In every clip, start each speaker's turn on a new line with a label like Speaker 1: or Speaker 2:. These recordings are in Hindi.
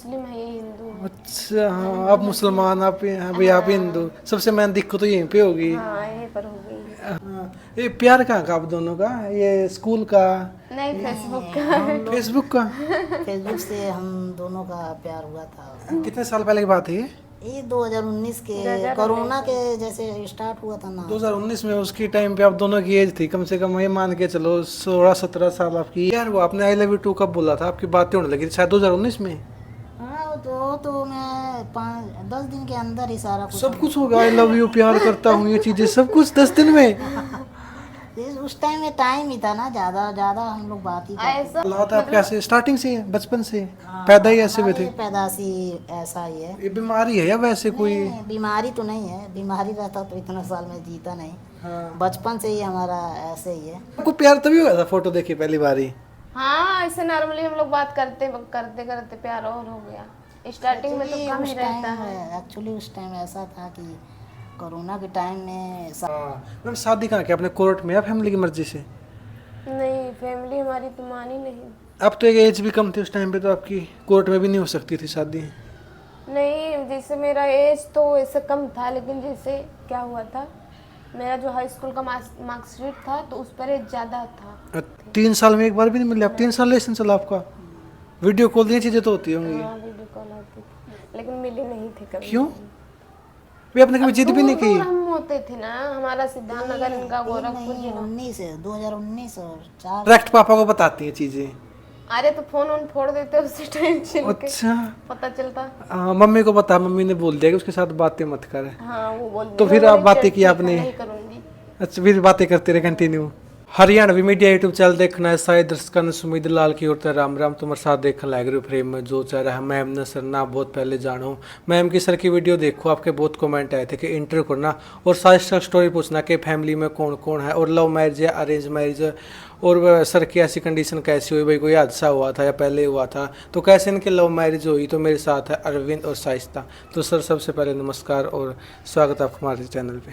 Speaker 1: मुस्लिम है, ये हिंदू है।
Speaker 2: अच्छा हाँ, आप मुसलमान, आप भाई आप हिंदू, सबसे मेन दिक्कत तो यहीं पे होगी।
Speaker 1: हाँ यहीं पर हो गई।
Speaker 2: हाँ, ये प्यार कहाँ का आप दोनों का, ये स्कूल का,
Speaker 1: नहीं, फेसबुक का।
Speaker 3: हम लोग
Speaker 2: फेसबुक का?
Speaker 3: फेसबुक से हम दोनों का प्यार हुआ था।
Speaker 2: कितने साल पहले की बात है
Speaker 3: ये 2019 के
Speaker 1: 2019
Speaker 3: कोरोना के जैसे स्टार्ट हुआ था ना।
Speaker 2: 2019 में? उसकी टाइम पे आप दोनों की एज थी कम से कम, ये मान के चलो 16-17 साल आपकी। यार वो आपने आई लव यू टू कब बोला था? आपकी बातें होने लगी थी शायद 2019 में।
Speaker 3: हाँ तो मैं 10 दिन के अंदर ही सारा कुछ
Speaker 2: सब कुछ होगा, आई लव यू, प्यार करता हूँ, ये चीजें सब कुछ 10 दिन में?
Speaker 3: उस टाइम में टाइम ही था ना, ज्यादा हम लोग बात ही करते
Speaker 1: ऐसा
Speaker 2: अल्लाह था आपके ऐसे स्टार्टिंग से, बचपन से पैदा ही ऐसे हुए थे?
Speaker 3: हमारे पैदाशी ऐसा ही है।
Speaker 2: ये बीमारी है या वैसे कोई?
Speaker 3: नहीं, बीमारी तो नहीं है, बीमारी रहता तो इतना साल में जीता नहीं।
Speaker 2: हाँ।
Speaker 3: बचपन से ही हमारा ऐसे ही है।
Speaker 2: आपको प्यार तभी हुआ था फोटो देखी पहली बारी?
Speaker 1: हाँ, ऐसे नॉर्मली हम लोग बात करते करते करते प्यार और हो गया। स्टार्टिंग में तो कम ही रहता है।
Speaker 3: एक्चुअली उस टाइम ऐसा था कि कोरोना के टाइम में
Speaker 2: मैम शादी कहाँ की आपने, कोर्ट में या फैमिली की मर्जी से?
Speaker 1: नहीं, फैमिली हमारी तो मानी नहीं।
Speaker 2: अब तो एक एज भी कम थी उस टाइम पे, तो आपकी कोर्ट में भी नहीं हो सकती थी शादी।
Speaker 1: नहीं, जैसे मेरा एज तो ऐसे कम था, लेकिन जैसे क्या हुआ था, मेरा जो हाई स्कूल का मार्कशीट था तो उस पर एज ज़्यादा था।
Speaker 2: 3 साल में एक बार भी नहीं मिले? आप 3 साल रिलेशन चला आपका? वीडियो कॉल, ये चीजें तो होती होंगी।
Speaker 1: हाँ, वीडियो कॉल आती थी, लेकिन मिली नहीं थे कभी।
Speaker 2: क्यों? वे आपने कभी जिद भी नहीं की?
Speaker 1: दूर हम होते थे ना, हमारा सिद्धार्थ नगर, इनका गोरखपुर जिला।
Speaker 3: 2019 और 4
Speaker 2: डायरेक्ट पापा को बताती है चीजें?
Speaker 1: अरे तो फोन ऑन फोड़ देते उसी टाइम से,
Speaker 2: अच्छा
Speaker 1: पता चलता।
Speaker 2: मम्मी को बता, मम्मी ने बोल दिया कि उसके साथ बातें मत कर।
Speaker 1: हाँ, वो बोल
Speaker 2: तो फिर आप बातें की आपने?
Speaker 1: नहीं करूंगी।
Speaker 2: अच्छा, फिर बातें करते रहे continue. Haryanvi media YouTube channel देखना है सारे दर्शकों ने सुमित लाल की ओर से राम राम। तुम्हारे साथ देखने लग रही फ्रेम में जो चाह रहा है मैम ने सर ना बहुत पहले जानो, मैम की सर की वीडियो देखो। आपके बहुत कमेंट आए थे कि इंटरव्यू करना और सारी स्टोरी पूछना कि फैमिली में कौन कौन है, और लव मैरिज है, अरेंज मैरिज है, और सर की ऐसी कंडीशन कैसी हुई, भाई कोई हादसा हुआ था या पहले हुआ था, तो कैसे इनकी लव मैरिज हुई। तो मेरे साथ है अरविंद और साइस्ता। तो सर सबसे पहले नमस्कार और स्वागत आपका हमारे चैनल पे।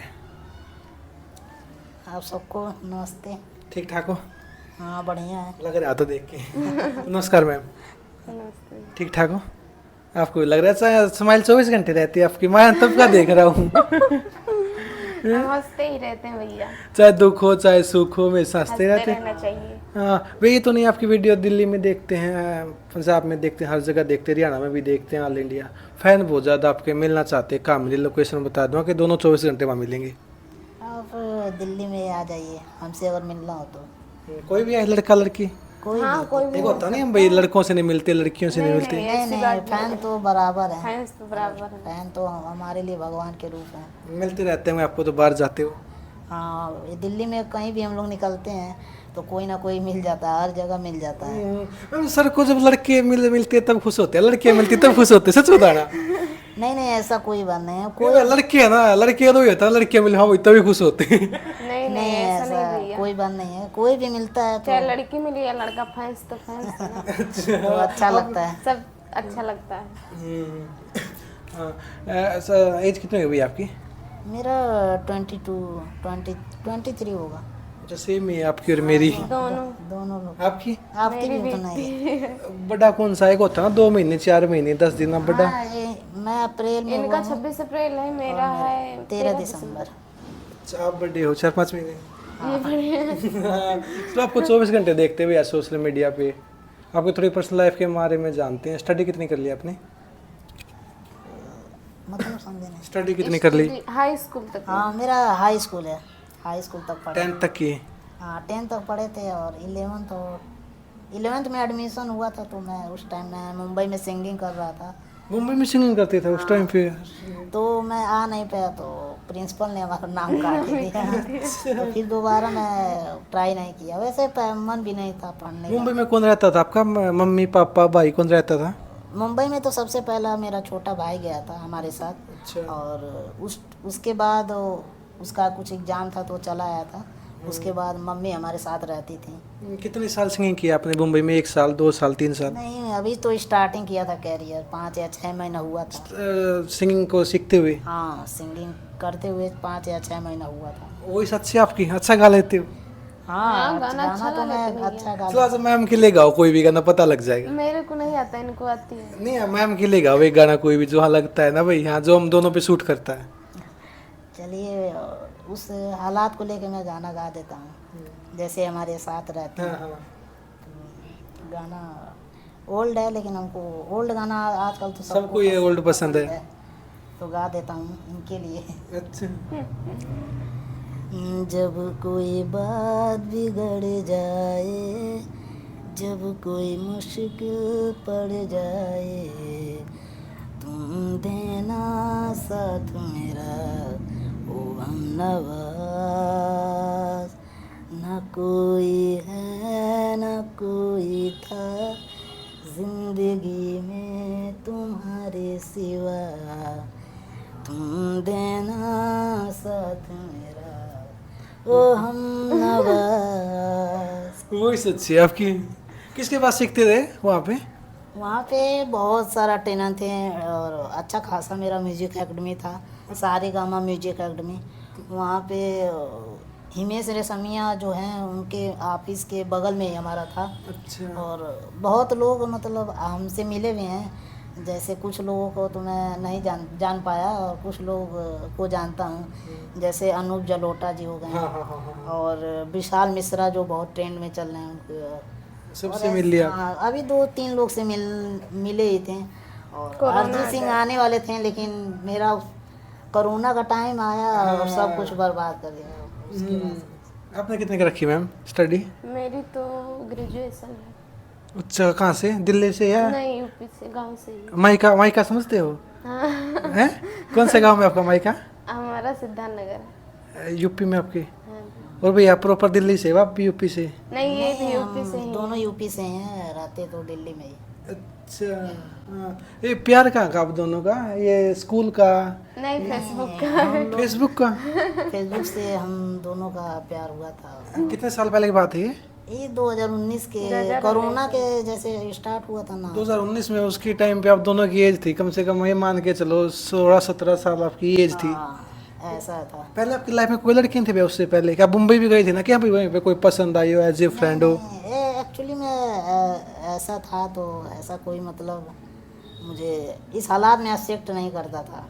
Speaker 3: आप सबको नमस्ते।
Speaker 2: ठीक ठाक हो?
Speaker 3: हाँ बढ़िया है।
Speaker 2: लग रहा था देख के। नमस्कार मैम।
Speaker 1: नमस्ते।
Speaker 2: ठीक ठाक हो? आपको भी लग रहा है स्माइल 24 घंटे रहती है आपकी, मैं तब का देख रहा हूँ।
Speaker 1: हम हंसते ही रहते हैं भैया,
Speaker 2: चाहे दुख हो चाहे सुख हो, हमेशा हंसते रहते हैं।
Speaker 1: रहना चाहिए।
Speaker 2: हाँ, वे ये तो नहीं आपकी वीडियो दिल्ली में देखते हैं, पंजाब में देखते हैं, हर जगह देखते हैं, हरियाणा में भी देखते हैं, ऑल इंडिया फैन बहुत ज़्यादा आपके। मिलना चाहते हैं, कहाँ मिले, लोकेशन बता दूँ कि दोनों 24 घंटे वहाँ मिलेंगे।
Speaker 3: आप दिल्ली में आ जाइए, हमसे अगर मिलना हो तो।
Speaker 2: कोई भी है, लड़का लड़की?
Speaker 3: कोई
Speaker 1: हाँ, कोई भी
Speaker 2: एक होता नहीं हम भाई लड़कों से नहीं मिलते, लड़कियों से नहीं मिलते।
Speaker 3: नहीं, फैन तो बराबर है।
Speaker 1: फैंस तो बराबर है।
Speaker 3: फैन तो हमारे लिए भगवान के रूप है।
Speaker 2: मिलते रहते हैं, आपको तो बाहर जाते हो।
Speaker 3: हाँ, ये दिल्ली में कहीं भी हम लोग निकलते हैं तो कोई ना कोई मिल जाता है, हर जगह मिल जाता है।
Speaker 2: सर को जब लड़के मिलते हैं तब खुश होते हैं, लड़कियां मिलती तब खुश होते हैं, सच बताना।
Speaker 3: नहीं ऐसा कोई बात नहीं है।
Speaker 2: कोई लड़के है ना, लड़के तो ही होता है, लड़कियां मिले हाँ वही तभी खुश होते हैं।
Speaker 1: नहीं
Speaker 3: नहीं
Speaker 1: ऐसा नहीं
Speaker 3: ऐसा
Speaker 1: भैया,
Speaker 3: कोई बात नहीं है, कोई भी मिलता है तो
Speaker 1: चाहे लड़की मिली या लड़का, फैंस तो फैंस है ना।
Speaker 3: तो अच्छा लगता है।
Speaker 1: सब अच्छा लगता है।
Speaker 2: ऐसा एज कितनी हुई आपकी?
Speaker 3: मेरा 23 होगा।
Speaker 2: अच्छा सेम ही है आपकी और मेरी।
Speaker 3: दोनों लोग।
Speaker 2: आपकी?
Speaker 3: आपकी भी उतना ही है।
Speaker 2: बड़ा कौन सा एक होता है ना, 2 महीने 4 महीने 10 दिन अब बड़ा।
Speaker 3: हाँ, मैं अप्रैल में
Speaker 1: इनका
Speaker 3: हुआ हूँ,
Speaker 1: 26 अप्रैल है, मेरा है
Speaker 3: 13 दिसंबर।
Speaker 2: अच्छा आप बड़े हो 4-5 महीने।
Speaker 1: ये बढ़िया।
Speaker 2: तो आपको 24 घंटे देखते हुए सोशल मीडिया पे, आपको थोड़ी पर्सनल लाइफ के बारे में जानते हैं। स्टडी कितनी कर ली आपने?
Speaker 3: मतलब समझे नहीं।
Speaker 2: स्टडी कितनी कर ली?
Speaker 1: हाई स्कूल तक।
Speaker 3: हाँ, मेरा हाई स्कूल है, हाई स्कूल तक पढ़े।
Speaker 2: 10th तक की?
Speaker 3: हाँ 10 तक पढ़े थे, और 11th में एडमिशन हुआ था तो मैं उस टाइम मैं मुंबई में सिंगिंग कर रहा था।
Speaker 2: मुंबई में सिंगिंग करते थे उस टाइम पे?
Speaker 3: तो मैं आ नहीं पाया तो प्रिंसिपल ने हमारा नाम काट दिया। तो फिर दोबारा मैं ट्राई नहीं किया, वैसे मन भी नहीं था पढ़ने का।
Speaker 2: मुंबई में कौन रहता था आपका, मम्मी पापा भाई कौन रहता था?
Speaker 3: मुंबई में तो सबसे पहला मेरा छोटा भाई गया था हमारे साथ।
Speaker 2: अच्छा।
Speaker 3: और उसके बाद उसका कुछ एग्जाम था तो चला आया था। उसके बाद मम्मी हमारे साथ रहती थी।
Speaker 2: कितने साल सिंगिंग किया आपने मुंबई में? 1 साल 2 साल 3 साल?
Speaker 3: नहीं, अभी तो स्टार्टिंग किया था कैरियर, 5 या 6 महीना हुआ था।
Speaker 2: सिंगिंग को सीखते हुए?
Speaker 3: हाँ, सिंगिंग करते हुए 5 या 6 महीना हुआ था।
Speaker 2: वही अच्छी आपकी, अच्छा गा लेते हो?
Speaker 3: हाँ
Speaker 1: गाना अच्छा
Speaker 3: तो मैं
Speaker 1: गाते
Speaker 3: अच्छा गा
Speaker 2: थोड़ा सा मैम के लिए गाओ कोई भी गाना, पता लग जाएगा।
Speaker 1: मेरे को नहीं आता, इनको आती है।
Speaker 2: नहीं मैम के लिए गाओ एक गाना कोई भी जो हाँ लगता है ना भाई, हाँ जो हम दोनों पे सूट करता है।
Speaker 3: चलिए उस हालात को लेके मैं गाना गा देता हूँ, जैसे हमारे साथ रहते
Speaker 2: हाँ
Speaker 3: हैं।
Speaker 2: हाँ।
Speaker 3: गाना ओल्ड है लेकिन हमको ओल्ड गाना आजकल तो
Speaker 2: सबको ये ओल्ड पसंद है।
Speaker 3: तो गा देता हूँ इनके लिए।
Speaker 2: अच्छा।
Speaker 3: जब कोई बात बिगड़ जाए, जब कोई मुश्किल पड़ जाए, तुम देना साथ मेरा ओ हमनवाज। न कोई है न कोई था जिंदगी में तुम्हारे सिवा, तुम देना साथ मेरा ओ हमनवाज।
Speaker 2: वॉइस अच्छी है आपकी। किसके पास सीखते थे वहाँ पे?
Speaker 3: वहाँ पे बहुत सारा ट्रेनर थे और अच्छा खासा मेरा म्यूजिक एकेडमी था, सारेगामा म्यूजिक एकेडमी। वहाँ पे हिमेश रेशमिया जो हैं उनके ऑफिस के बगल में ही हमारा था।
Speaker 2: अच्छा।
Speaker 3: और बहुत लोग मतलब हमसे मिले हुए हैं, जैसे कुछ लोगों को तो मैं नहीं जान पाया और कुछ लोग को जानता हूँ, जैसे अनूप जलोटा जी हो गए
Speaker 2: हाँ
Speaker 3: हैं,
Speaker 2: हाँ हाँ हाँ।
Speaker 3: और विशाल मिश्रा जो बहुत ट्रेंड में चल रहे हैं उनके।
Speaker 2: सबसे
Speaker 3: और
Speaker 2: मिल लिया?
Speaker 3: हाँ, अभी 2-3 लोग से मिले ही थे। और
Speaker 1: कोरोना
Speaker 3: अरिजीत
Speaker 1: आ
Speaker 3: सिंह
Speaker 1: गया।
Speaker 3: आने वाले थे लेकिन मेरा कोरोना का टाइम आया और सब कुछ बर्बाद कर दिया उसके बाद।
Speaker 2: आपने कितने की रखी मैम स्टडी?
Speaker 1: मेरी तो ग्रेजुएशन है।
Speaker 2: अच्छा, कहाँ से? दिल्ली से या?
Speaker 1: नहीं, यूपी से, गांव से ही।
Speaker 2: मायका? मायका समझते हो?
Speaker 1: हाँ।
Speaker 2: हैं? कौन से गांव में आपका मायका?
Speaker 1: हमारा सिद्धार्थ नगर है।
Speaker 2: यूपी में आपके?
Speaker 1: हाँ।
Speaker 2: और भैया प्रॉपर दिल्ली से, आप भी यूपी से?
Speaker 1: नहीं, ये भी
Speaker 3: नहीं,
Speaker 1: यूपी से
Speaker 3: हम
Speaker 1: ही।
Speaker 3: दोनों यूपी से हैं, रहते तो दिल्ली में ही।
Speaker 2: अच्छा। हाँ। ये प्यार कहाँ का आप दोनों का? ये स्कूल का?
Speaker 1: नहीं, फेसबुक का।
Speaker 2: फेसबुक का?
Speaker 3: फेसबुक से हम दोनों का प्यार हुआ था।
Speaker 2: कितने साल पहले की बात है ये?
Speaker 3: 2019 के
Speaker 1: 2019
Speaker 3: कोरोना के जैसे स्टार्ट हुआ था ना।
Speaker 2: 2019 में। उसकी टाइम पे आप दोनों की एज थी कम से कम, ये मान के चलो 16-17 साल आपकी एज थी।
Speaker 3: हाँ, ऐसा था।
Speaker 2: पहले आपकी लाइफ में कोई लड़की नहीं थी भैया उससे पहले? क्या मुंबई भी गई थी ना, क्या भी वहीं पे कोई पसंद आई हो एज ए फ्रेंड हो?
Speaker 3: एक्चुअली में ऐसा था, तो ऐसा कोई मतलब मुझे इस हालात में एक्सेप्ट नहीं करता था,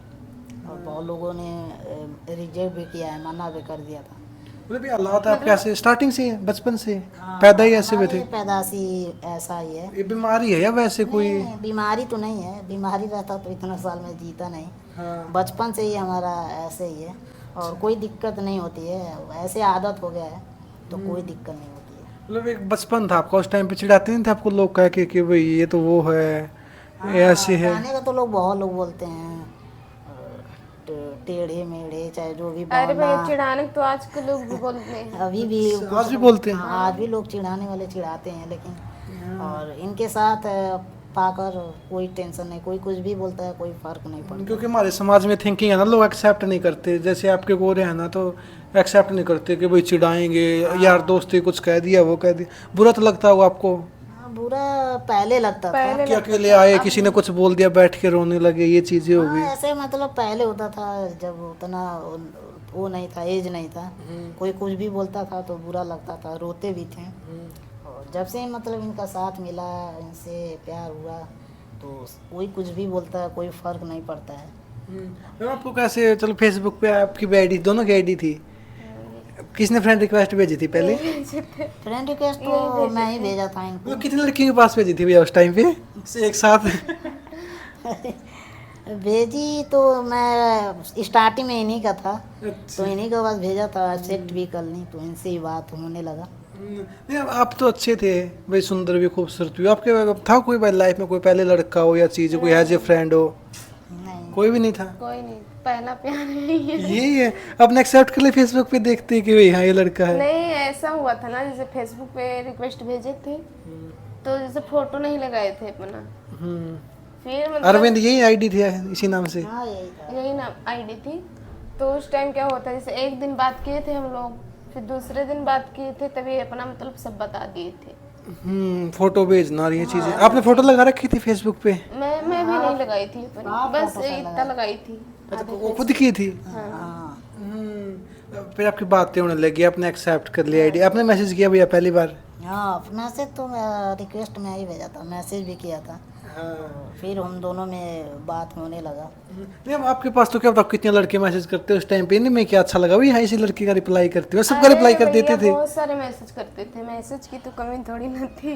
Speaker 3: और बहुत लोगों ने रिजेक्ट भी किया है, मना भी कर दिया था।
Speaker 2: मतलब ये हालात आप कैसे स्टार्टिंग से, बचपन से पैदा ही ऐसे हुए थे?
Speaker 3: हमारे पैदाशी ऐसा ही है।
Speaker 2: ये बीमारी है या वैसे कोई?
Speaker 3: नहीं, बीमारी तो नहीं है, बीमारी रहता तो इतना साल में जीता नहीं।
Speaker 2: हाँ।
Speaker 3: बचपन से ही हमारा ऐसे ही है और कोई दिक्कत नहीं होती है, ऐसे आदत हो गया है तो कोई दिक्कत नहीं होती है।
Speaker 2: मतलब एक बचपन था आपका, उस टाइम पे चिढ़ाते नहीं थे आपको लोग कह के कि भाई ये तो वो है, ये ऐसे है?
Speaker 3: गाने का तो लोग बहुत लोग बोलते हैं, टेढ़े मेढ़े चाहे जो भी
Speaker 1: अरे भैया,
Speaker 3: बोलना।
Speaker 1: चिढ़ाने को तो आज के लोग भी बोलते हैं।
Speaker 3: अभी भी
Speaker 2: आज भी बोलते हैं?
Speaker 3: हाँ, आज भी लोग चिढ़ाने वाले चिढ़ाते हैं, लेकिन और इनके साथ पाकर कोई टेंशन नहीं, कोई कुछ भी बोलता है, कोई फर्क नहीं पड़ता।
Speaker 2: क्योंकि हमारे समाज में थिंकिंग है ना, लोग एक्सेप्ट नहीं करते। जैसे आपके गोरे हैं ना, तो एक्सेप्ट नहीं करते कि भाई चिढ़ाएंगे, यार दोस्ती कुछ कह दिया, वो कह दिया, बुरा तो लगता होगा आपको?
Speaker 3: हाँ, बुरा पहले लगता था।
Speaker 2: कि अकेले आए, किसी ने कुछ बोल दिया, बैठ के रोने लगे, ये चीजें हो गई।
Speaker 3: हाँ, ऐसे मतलब पहले होता था जब उतना वो नहीं था, एज नहीं था, कोई कुछ भी बोलता था तो बुरा लगता था, रोते भी थे। और जब से मतलब इनका साथ मिला, इनसे प्यार हुआ, तो कोई कुछ भी बोलता है, कोई फर्क नहीं पड़ता है।
Speaker 2: मैम आपको कैसे, चलो फेसबुक पे आपकी भी आईडी, दोनों की आईडी थी, किसने फ्रेंड रिक्वेस्ट भेजी थी पहले?
Speaker 3: फ्रेंड रिक्वेस्ट तो मैं ही भेजा था इनको।
Speaker 2: मतलब कितनी लड़कियों के पास भेजी थी भैया उस टाइम पे एक साथ?
Speaker 3: भेजी तो मैं स्टार्टिंग में इन्हीं का था, तो इन्हीं के पास भेजा था, एक्सेप्ट भी कर ली, तो इनसे ही बात होने लगा।
Speaker 2: नहीं आप तो अच्छे थे भाई, सुंदर भी, खूबसूरत भी। आपके था कोई भाई लाइफ में कोई पहले लड़का हो या चीज, कोई एज ए फ्रेंड हो?
Speaker 3: नहीं,
Speaker 2: कोई भी नहीं था?
Speaker 1: कोई नहीं, पहला प्यार है ये।
Speaker 2: यही है, अपने एक्सेप्ट कर ले फेसबुक पे, देखते हैं कि भाई हाँ ये लड़का है।
Speaker 1: नहीं, ऐसा हुआ था ना, जैसे फेसबुक पे रिक्वेस्ट भेजे थे तो जैसे फोटो नहीं लगाए थे अपना, फिर मतलब
Speaker 2: अरविंद यही आईडी थी इसी नाम से?
Speaker 3: हाँ यही था।
Speaker 1: यही ना आईडी थी। तो उस टाइम क्या होता है, जैसे एक दिन बात किए थे हम लोग, फिर दूसरे दिन बात किए थे, तभी अपना मतलब सब बता दिए थे।
Speaker 2: फोटो भेजना और ये चीजें। आपने फोटो लगा रखी थी फेसबुक पे?
Speaker 1: मैं भी नहीं लगाई थी अपनी,
Speaker 3: हाँ,
Speaker 1: बस
Speaker 3: फोटो सब
Speaker 1: इतना लगाई थी।
Speaker 2: अच्छा, वो खुद की थी?
Speaker 3: हाँ,
Speaker 2: फिर आपकी बातें होने लगी, आपने एक्सेप्ट कर लिया आईडी, आपने मैसेज किया भैया पहली बार?
Speaker 3: हाँ, मैसेज तो रिक्वेस्ट में ही भेजा था, मैसेज भी किया था। फिर हम दोनों में बात होने लगा।
Speaker 2: नहीं, अब आपके पास तो क्या बताओ कितने लड़के मैसेज करते हैं उस टाइम पे, नहीं मैं क्या अच्छा लगा भाई, हाँ इसी लड़के का रिप्लाई करते हो, सबका रिप्लाई कर देते थे।
Speaker 1: बहुत सारे मैसेज करते थे, मैसेज की तो कमी थोड़ी न थी।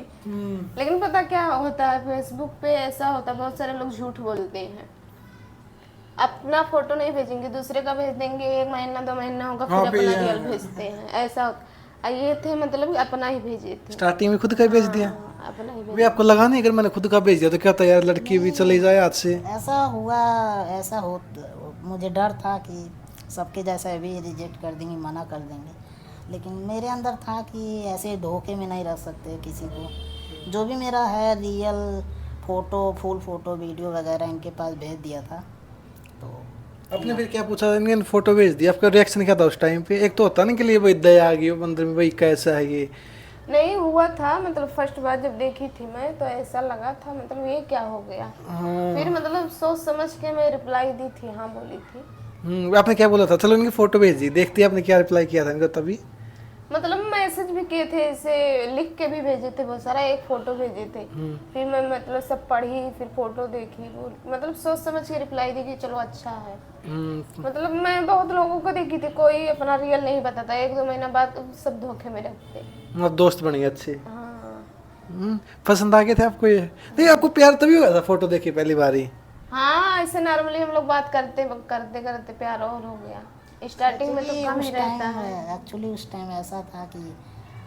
Speaker 1: लेकिन पता क्या होता है, फेसबुक पे ऐसा होता है, बहुत सारे लोग झूठ बोलते हैं। अपना फोटो नहीं भेजेंगे, दूसरे का भेज देंगे, 1 महीना 2 महीना होगा फिर अपना रियल भेजते हैं, ऐसा होता। ये थे मतलब अपना ही भेजे थे,
Speaker 2: स्टार्टिंग में खुद का भेज दिया।
Speaker 1: अपना ही
Speaker 2: भाई आपको लगा नहीं अगर मैंने खुद का भेज दिया तो क्या होता यार, लड़की भी चली जाए हाथ से?
Speaker 3: ऐसा हुआ, ऐसा हो, मुझे डर था कि सबके जैसा भी रिजेक्ट कर देंगे, मना कर देंगे। लेकिन मेरे अंदर था कि ऐसे धोखे में नहीं रख सकते किसी को। जो भी मेरा है real photo, full photo, video वगैरह इनके पास भेज दिया था। तो
Speaker 2: आपने फिर क्या पूछा, इनके फोटो भेज दिया, आपका रिएक्शन क्या था उस टाइम पे? एक तो होता ना कि लिए भाई दया आ गई अंदर में, भाई कैसा है ये।
Speaker 1: नहीं हुआ था, मतलब फर्स्ट बार जब देखी थी मैं तो ऐसा लगा था, मतलब ये क्या हो गया। फिर मतलब सोच समझ के मैं रिप्लाई दी थी, हाँ बोली थी।
Speaker 2: आपने क्या बोला था? चलो इनकी फोटो भेज दी, देखती आपने क्या रिप्लाई किया था इनको तभी?
Speaker 1: मतलब मैसेज भी किए थे, इसे लिख के भी भेजे थे बहुत सारा, एक फोटो भेजे थे। फिर मैं मतलब सब पढ़ी, फिर फोटो देखी, मतलब सोच समझ के रिप्लाई दी कि चलो अच्छा है। मतलब मैं बहुत लोगों को देखी थी, कोई अपना रियल नहीं बताता, 1-2 महीना बाद सब धोखे में रखते।
Speaker 2: मतलब दोस्त बन गए अच्छे।
Speaker 1: हाँ
Speaker 2: पसंद आ गए थे आपको ये? नहीं आपको प्यार तभी हुआ था फोटो देखे पहली बार ही?
Speaker 1: हाँ, ऐसे नॉर्मली हम लोग बात करते करते करते प्यार और हो गया। स्टार्टिंग में तो कम ही रहता है।
Speaker 3: एक्चुअली उस टाइम ऐसा था कि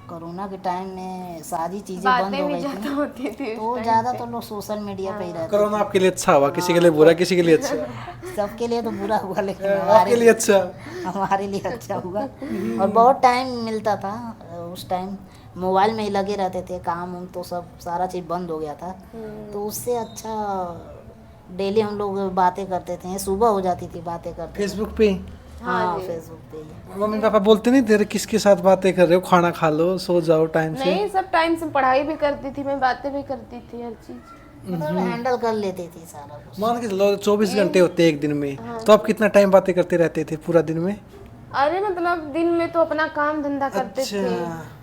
Speaker 3: कोरोना के टाइम में सारी चीज़ें बंद
Speaker 1: बातें
Speaker 3: हो
Speaker 1: भी
Speaker 3: गई
Speaker 1: ज्यादा
Speaker 3: थी,
Speaker 1: होती थी
Speaker 3: तो ज़्यादा तो लोग सोशल मीडिया पे ही रहते
Speaker 2: कोरोना आपके लिए अच्छा हुआ, किसी के लिए बुरा, किसी के लिए अच्छा?
Speaker 3: थे। सबके लिए तो बुरा हुआ, लेकिन
Speaker 2: आपके लिए अच्छा?
Speaker 3: हमारे लिए अच्छा हुआ। और बहुत टाइम मिलता था उस टाइम, मोबाइल में ही लगे रहते थे, काम उम तो सब सारा चीज़ बंद हो गया था। तो उससे अच्छा डेली हम लोग बातें करते थे, सुबह हो जाती थी बातें करते।
Speaker 2: फेसबुक पे?
Speaker 3: हाँ, फेसबुक पे ही।
Speaker 2: मम्मी पापा बोलते नहीं तेरे किसके साथ बातें कर रहे हो, खाना खा लो, सो जाओ टाइम से?
Speaker 1: नहीं, सब टाइम से पढ़ाई भी करती थी मैं, बातें भी करती थी, हर चीज
Speaker 3: मतलब हैंडल कर लेती थी सारा कुछ।
Speaker 2: मान के चलो 24 घंटे होते एक दिन में, तो आप कितना टाइम बातें करते रहते थे पूरा दिन में?
Speaker 1: अरे मतलब दिन में तो अपना काम धंधा करते थे,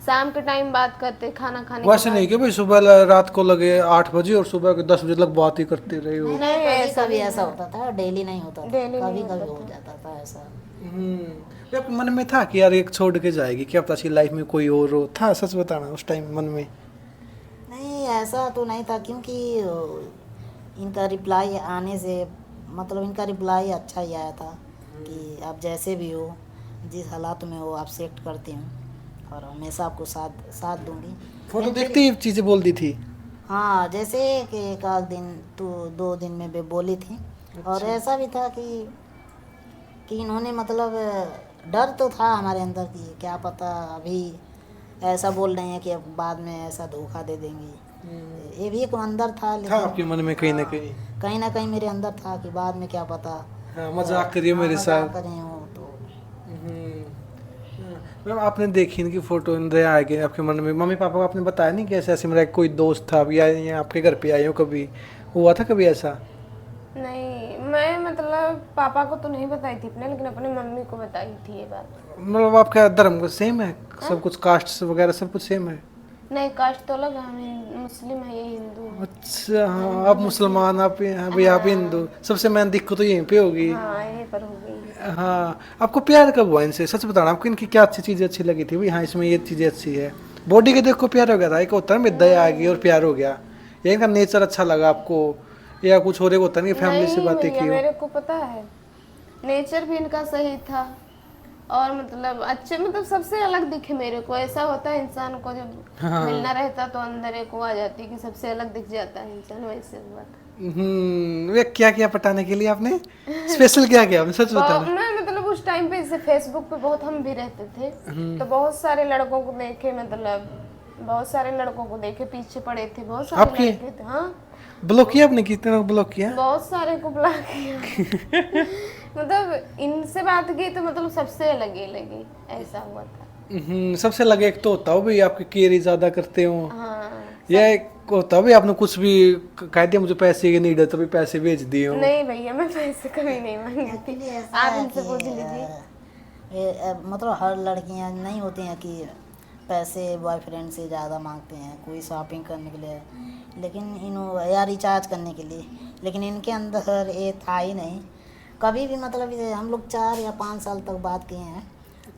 Speaker 1: शाम के टाइम बात करते, खाना खाने
Speaker 2: वैसे नहीं कि भाई सुबह रात को लगे 8 बजे और सुबह के 10 बजे तक बात ही करते रहे हो?
Speaker 3: नहीं, ऐसा भी ऐसा होता था, डेली नहीं होता था,
Speaker 1: Daily
Speaker 3: कभी
Speaker 1: नहीं
Speaker 3: कभी हो जाता था ऐसा।
Speaker 2: तो आपके मन में था कि यार एक छोड़ के जाएगी, क्या पता लाइफ में कोई और हो, था सच बताना उस टाइम मन में?
Speaker 3: नहीं, ऐसा तो नहीं था, क्योंकि इनका रिप्लाई आने से, मतलब इनका रिप्लाई अच्छा ही आया था कि आप जैसे भी हो, जिस हालात में हो, आप एक्सेप्ट करती हूँ और हमेशा आपको साथ दूंगी।
Speaker 2: फोटो देखते ही चीजें बोल दी थी?
Speaker 3: हाँ, जैसे कि एक आध दिन तो 2 दिन में भी बोली थी। और ऐसा भी था कि इन्होंने मतलब डर तो था हमारे अंदर कि क्या पता अभी ऐसा बोल रहे हैं कि अब बाद में ऐसा धोखा दे देंगी, ये भी एक अंदर था।
Speaker 2: था
Speaker 3: लेकिन
Speaker 2: आपके मन में कहीं ना कहीं?
Speaker 3: कहीं ना कहीं मेरे अंदर था कि बाद में क्या पता
Speaker 2: मजाक करिए मेरे साथ
Speaker 3: करें हो तो।
Speaker 2: मैम आपने देखी इनकी फोटो इंद्र आ गई आपके मन में, मम्मी पापा को आपने बताया नहीं कि ऐसे ऐसे मेरा कोई दोस्त था अभी आए या आपके घर पे आए हो, कभी हुआ था कभी ऐसा?
Speaker 1: नहीं, मैं मतलब पापा को तो नहीं बताई थी अपने, लेकिन अपने मम्मी को बताई थी ये बात।
Speaker 2: मतलब आपका धर्म सेम है सब कुछ, कास्ट वगैरह सब कुछ सेम है?
Speaker 1: नहीं, कास्ट तो अलग है, हम मुस्लिम है, ये हिंदू है।
Speaker 2: अच्छा हाँ, आप मुसलमान, आप भाई आप हिंदू, सबसे मेन दिक्कत तो यहीं पे होगी।
Speaker 1: हाँ, यहीं पर हो गई।
Speaker 2: हाँ, आपको प्यार कब हुआ इनसे, सच बताना, आपको इनकी क्या अच्छी चीज़ें अच्छी लगी थी भाई, हाँ इसमें ये चीज़ें अच्छी है? बॉडी के देखो प्यार हो गया था, एक होता है ना दया आ गई और प्यार हो गया, या इनका नेचर अच्छा लगा आपको, या कुछ और एक होता है ना फैमिली से बातें की हो?
Speaker 1: मेरे को पता है, नेचर भी इनका सही था और मतलब अच्छे, मतलब सबसे अलग दिखे मेरे को। ऐसा होता है इंसान को जब मिलना रहता तो अंदर एक वो आ जाती कि सबसे अलग दिख जाता है इंसान, वैसे हुआ था।
Speaker 2: वे क्या किया पटाने के लिए आपने, स्पेशल क्या किया आपने, सच बताना?
Speaker 1: मैं मतलब उस टाइम पे जैसे फेसबुक पे बहुत हम भी रहते थे, तो बहुत सारे लड़कों को देखे, मतलब बहुत सारे लड़कों को देखे, पीछे पड़े थे बहुत सारे
Speaker 2: आपके?
Speaker 1: लड़के थे। हाँ,
Speaker 2: ब्लॉक किया आपने, कितने लोग ब्लॉक किया?
Speaker 1: बहुत सारे को ब्लॉक किया। मतलब इनसे बात की तो मतलब सबसे अलग ही लगी, ऐसा हुआ था।
Speaker 2: सबसे लगे एक तो होता हो भाई आपकी केयर ज्यादा करते हो,
Speaker 1: हाँ,
Speaker 2: या एक होता भाई आपने कुछ भी कह दिया मुझे पैसे की नीड है तो भी पैसे भेज दिए हो?
Speaker 1: नहीं भैया, मैं पैसे कभी नहीं मांगती,
Speaker 3: Actually ऐसा
Speaker 1: आप
Speaker 3: है
Speaker 1: इनसे
Speaker 3: कि,
Speaker 1: पूछ लीजिए।
Speaker 3: मतलब हर लड़कियां नहीं होती हैं कि पैसे बॉयफ्रेंड से ज़्यादा मांगते हैं, कोई शॉपिंग करने के लिए, लेकिन या रिचार्ज करने के लिए, लेकिन इनके अंदर ये था ही नहीं कभी भी। मतलब ये हम लोग 4 या 5 साल तक बात किए हैं।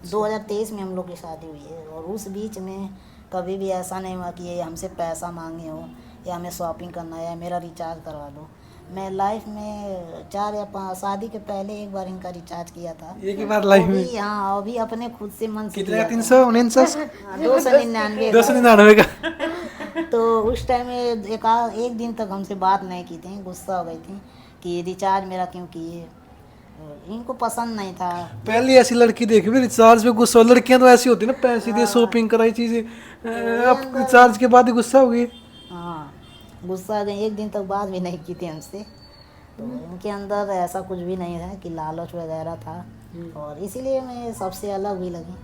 Speaker 3: 2023 में हम लोग की शादी हुई है और उस बीच में कभी भी ऐसा नहीं हुआ कि ये हमसे पैसा मांगे हो या हमें शॉपिंग करना है या मेरा रिचार्ज करवा दो। मैं लाइफ में 4 या 5 शादी के पहले एक बार इनका रिचार्ज किया था।
Speaker 2: एक ही बार लाइफ में?
Speaker 3: हाँ, अभी अपने खुद से मन से
Speaker 2: कितना?
Speaker 3: किया
Speaker 2: 349?
Speaker 3: 299
Speaker 2: 299 का।
Speaker 3: तो उस टाइम में एक दिन तक हमसे बात नहीं की थी, गुस्सा हो गई थी कि रिचार्ज मेरा क्यों किए। इनको पसंद नहीं था।
Speaker 2: पहली ऐसी लड़की देखी भी रिचार्ज पे गुस्सा। लड़कियां तो ऐसी होती है ना, पैसे दिए शॉपिंग कराई चीजें, अब रिचार्ज के बाद ही गुस्सा हो गई।
Speaker 3: हाँ, गुस्सा आ गई। एक दिन तक बात भी नहीं की थी हमसे। तो इनके अंदर ऐसा कुछ भी नहीं है कि लालच वगैरह था, और इसीलिए मैं सबसे अलग भी लगी।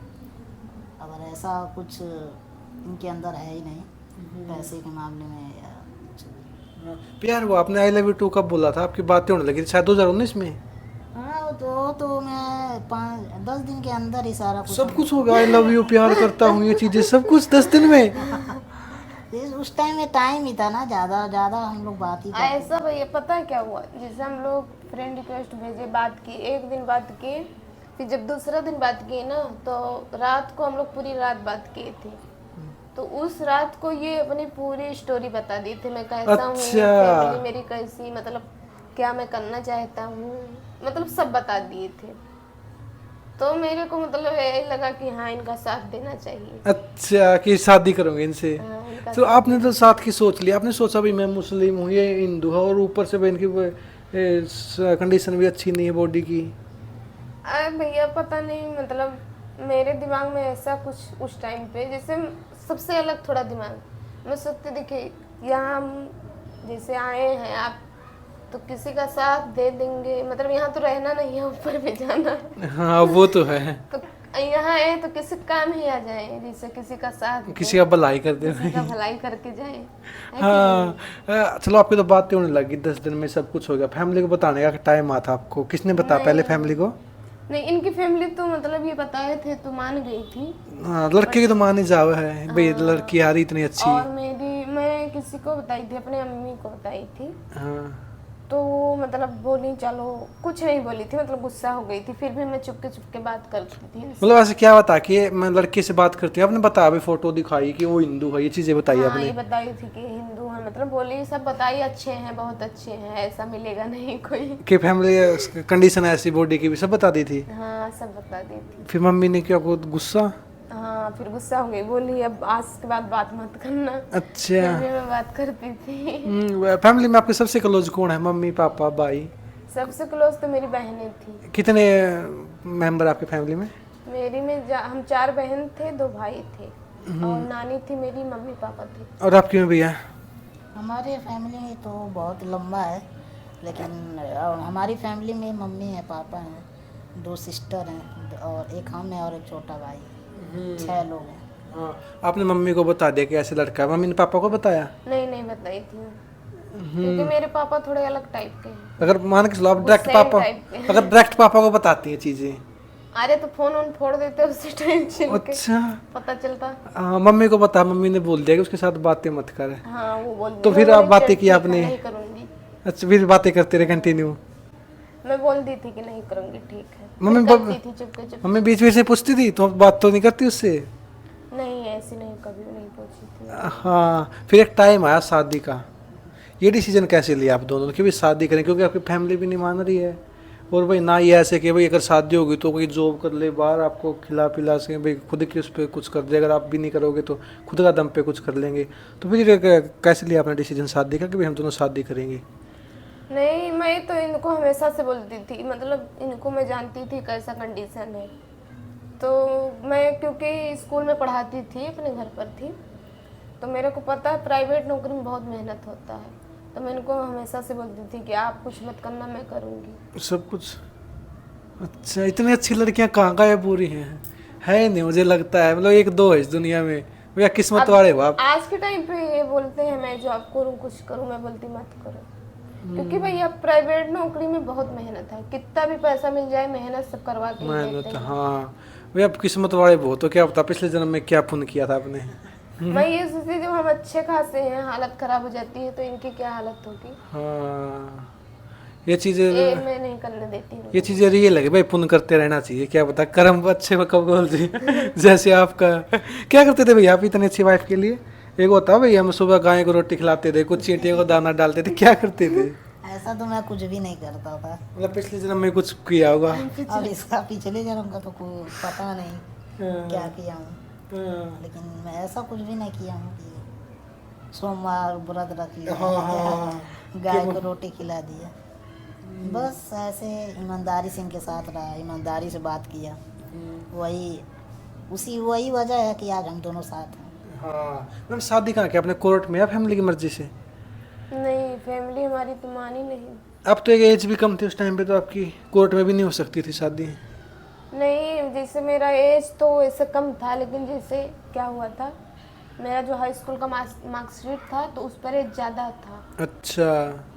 Speaker 3: अगर ऐसा कुछ इनके अंदर है ही नहीं पैसे के मामले में या कुछ भी।
Speaker 2: प्यार वो आपने आई लव यू 2 कब बोला था? आपकी बातें होने लगी थी शायद 2019 में।
Speaker 3: हाँ, तो मैं 10 दिन के अंदर ही सारा कुछ
Speaker 2: सब कुछ हो गया, आई लव यू, प्यार करता हूँ, ये चीजें सब कुछ 10 दिन में।
Speaker 3: उस टाइम में टाइम ही था ना, ज़्यादा हम लोग बात ही करते
Speaker 1: ऐसा भैया पता है क्या हुआ, जैसे हम लोग फ्रेंड रिक्वेस्ट भेजे, बात की, एक दिन बात की, फिर जब दूसरा दिन बात की ना तो रात को हम लोग पूरी रात बात किए थे। तो उस रात को ये अपनी पूरी स्टोरी बता दी थी, मैं कैसा हूँ, फैमिली मेरी कैसी, मतलब क्या मैं करना चाहता हूँ, मतलब सब बता दिए थे। तो मेरे को मतलब यही लगा कि हाँ इनका साथ देना चाहिए।
Speaker 2: अच्छा, कि शादी करोगे इनसे?
Speaker 1: हाँ, इनका
Speaker 2: तो आपने तो साथ की सोच लिया, आपने सोचा भी मैं मुस्लिम हूँ, ये हिंदू है, और ऊपर से इनकी कंडीशन भी अच्छी नहीं है बॉडी की।
Speaker 1: अरे भैया पता नहीं, मतलब मेरे दिमाग में ऐसा कुछ उस टाइम पे, जैसे सबसे अलग थोड़ा दिमाग, मैं सोचती देखिए यहाँ हम जैसे आए हैं, आप तो किसी का साथ दे देंगे, मतलब यहाँ तो रहना नहीं है, ऊपर भी जाना है।
Speaker 2: हाँ वो तो है।
Speaker 1: तो यहाँ आए तो किसी काम ही आ जाए, जैसे किसी का साथ दे,
Speaker 2: किसी का भलाई कर दे।
Speaker 1: किसी का भलाई करके जाए।
Speaker 2: हाँ चलो, आपकी तो बातें होने लगी, 10 दिन में सब कुछ हो गया। फैमिली को बताने का टाइम आता आपको? किसने बताया पहले फैमिली को?
Speaker 1: नहीं, इनकी फैमिली तो मतलब ये बताए थे तो मान गई थी।
Speaker 2: हाँ, लड़के की तो मान ही जाओ है भाई, लड़की आ रही इतनी अच्छी।
Speaker 1: और मैं किसी को बताई थी, अपने अम्मी को बताई थी।
Speaker 2: हाँ।
Speaker 1: तो वो मतलब बोली चलो, कुछ नहीं बोली थी, मतलब गुस्सा हो गई थी, फिर भी मैं चुपके बात करती थी।
Speaker 2: मतलब ऐसे क्या बता कि मैं लड़के से बात करती हूँ? आपने बताया अभी, फोटो दिखाई कि वो हिंदू है, ये चीजें बताई
Speaker 1: हाँ,
Speaker 2: आपने?
Speaker 1: ये बताई थी कि हिंदू है, मतलब बोली सब बताई, अच्छे हैं, बहुत अच्छे हैं, ऐसा मिलेगा नहीं कोई।
Speaker 2: कि फैमिली कंडीशन ऐसी बॉडी की भी सब बता दी थी?
Speaker 1: हाँ, सब बता दी थी।
Speaker 2: फिर मम्मी ने क्या को गुस्सा?
Speaker 1: हाँ, फिर गुस्सा हो गई, बोली अब आज के बाद बात मत करना।
Speaker 2: अच्छा।
Speaker 1: फिर भी मैं बात करती थी।
Speaker 2: फैमिली में आपके सबसे क्लोज कौन है? मम्मी, पापा, भाई?
Speaker 1: सबसे क्लोज तो मेरी बहनें थी।
Speaker 2: कितने मेंबर आपकी फैमिली में?
Speaker 1: मेरी में हम 4 बहन थे, 2 भाई थे, और नानी थी मेरी, मम्मी पापा थे।
Speaker 2: और आपकी में भैया?
Speaker 3: हमारे फैमिली में तो बहुत लंबा है, लेकिन हमारी फैमिली में मम्मी है, पापा हैं, 2 सिस्टर हैं, और एक हम है और एक छोटा भाई, 6 लोग हैं।
Speaker 2: हाँ, आपने मम्मी को बता दिया कि ऐसे लड़का है? मम्मी ने पापा को बताया?
Speaker 1: नहीं बताई थी, क्योंकि मेरे पापा थोड़े अलग टाइप के हैं।
Speaker 2: अगर मान के चलो आप डायरेक्ट
Speaker 1: same
Speaker 2: पापा,
Speaker 1: type के।
Speaker 2: अगर डायरेक्ट पापा को बताती हैं चीजें?
Speaker 1: अरे तो फोन फोड़ देते उसी टाइम छिल के,
Speaker 2: अच्छा।
Speaker 1: पता चलता।
Speaker 2: हाँ, मम्मी को बता, मम्मी ने बोल दिया कि उसके साथ बातें मत कर।
Speaker 1: हाँ, वो बोल
Speaker 2: तो फिर आप बातें की आपने?
Speaker 1: नहीं करूंगी।
Speaker 2: अच्छा, फिर बातें करते रहे कंटिन्यू?
Speaker 1: मैं बोल दी थी कि नहीं करूंगी, ठीक है।
Speaker 2: मम्मी
Speaker 1: करती थी चुपके।
Speaker 2: मम्मी बीच बीच से पूछती थी, तो बात तो नहीं करती उससे?
Speaker 1: नहीं, ऐसी नहीं, कभी नहीं पूछी थी।
Speaker 2: हाँ, फिर एक टाइम आया शादी का। ये डिसीजन कैसे लिया आप दोनों कि भाई शादी करें? क्योंकि आपकी फैमिली भी नहीं मान रही है, और भाई ना ये ऐसे कि भाई अगर शादी होगी तो कोई जॉब कर ले बाहर, आपको खिला पिला से भाई खुद की उस पर कुछ कर दे, अगर आप भी नहीं करोगे तो खुद का दम पे कुछ कर लेंगे। तो फिर कैसे लिया आपने डिसीजन शादी का कि भाई हम दोनों शादी करेंगे?
Speaker 1: नहीं, मैं तो इनको हमेशा से बोलती थी, मतलब इनको मैं जानती थी कैसा कंडीशन है। तो मैं क्योंकि स्कूल में पढ़ाती थी, अपने घर पर थी, तो मेरे को पता है प्राइवेट नौकरी में बहुत मेहनत होता है। तो मैं इनको हमेशा से बोलती थी कि आप कुछ मत करना, मैं करूँगी
Speaker 2: सब कुछ। अच्छा, इतनी अच्छी लड़कियां कहाँ गायब हो रही हैं? है नहीं, मुझे लगता है, मतलब 1-2 है इस दुनिया में। भैया किस्मत वाले हो आप।
Speaker 1: आज के टाइम पे ये बोलते हैं मैं जॉब करूँ, कुछ करूँ, मैं बोलती मत करो। क्योंकि भैया प्राइवेट नौकरी में बहुत मेहनत है, कितना भी पैसा मिल जाए मेहनत सब करवा के ही
Speaker 2: मेहनत,
Speaker 1: देते हैं।
Speaker 2: हाँ भाई आप किस्मत वाले बहुत हो, क्या पता पिछले जन्म में क्या पुण्य किया था आपने।
Speaker 1: मैं ये सोचती जब हम अच्छे खासे हैं हालत खराब हो जाती है तो इनकी क्या हालत होगी।
Speaker 2: हाँ ये चीजें,
Speaker 1: ये मैं नहीं करने देती हूँ।
Speaker 2: ये चीजें रियल है कि भाई पुण्य करते रहना चाहिए, क्या पता कर्म अच्छे में कब बोल जी। जैसे आपका क्या करते थे भैया आप इतनी अच्छी वाइफ के लिए? एक होता भाई हम सुबह गाय को रोटी खिलाते थे, कुछ चींटियों को दाना डालते थे, क्या करते थे?
Speaker 3: ऐसा तो मैं कुछ भी नहीं करता था।
Speaker 2: मतलब पिछले जन्म में कुछ किया होगा।
Speaker 3: अब इसका पिछले जन्म का तो कोई पता नहीं क्या किया हूँ, लेकिन मैं ऐसा कुछ भी नहीं किया हूँ कि सोमवार व्रत रख लिया, गाय को रोटी खिला दिया। बस ऐसे ईमानदारी से इनके साथ रहा, ईमानदारी से बात किया, वही वजह है कि आज हम दोनों साथ हैं।
Speaker 2: हाँ मैम शादी कहाँ की आपने, कोर्ट में या फैमिली की मर्जी से?
Speaker 1: नहीं, फैमिली हमारी तो मानी नहीं।
Speaker 2: अब तो एक एज भी कम थी उस टाइम पे, तो आपकी कोर्ट में भी नहीं हो सकती थी शादी।
Speaker 1: नहीं, जैसे मेरा एज तो ऐसे कम था, लेकिन जैसे क्या हुआ था, मेरा जो हाई स्कूल का मार्कशीट था तो उस पर एज ज़्यादा था।
Speaker 2: अच्छा।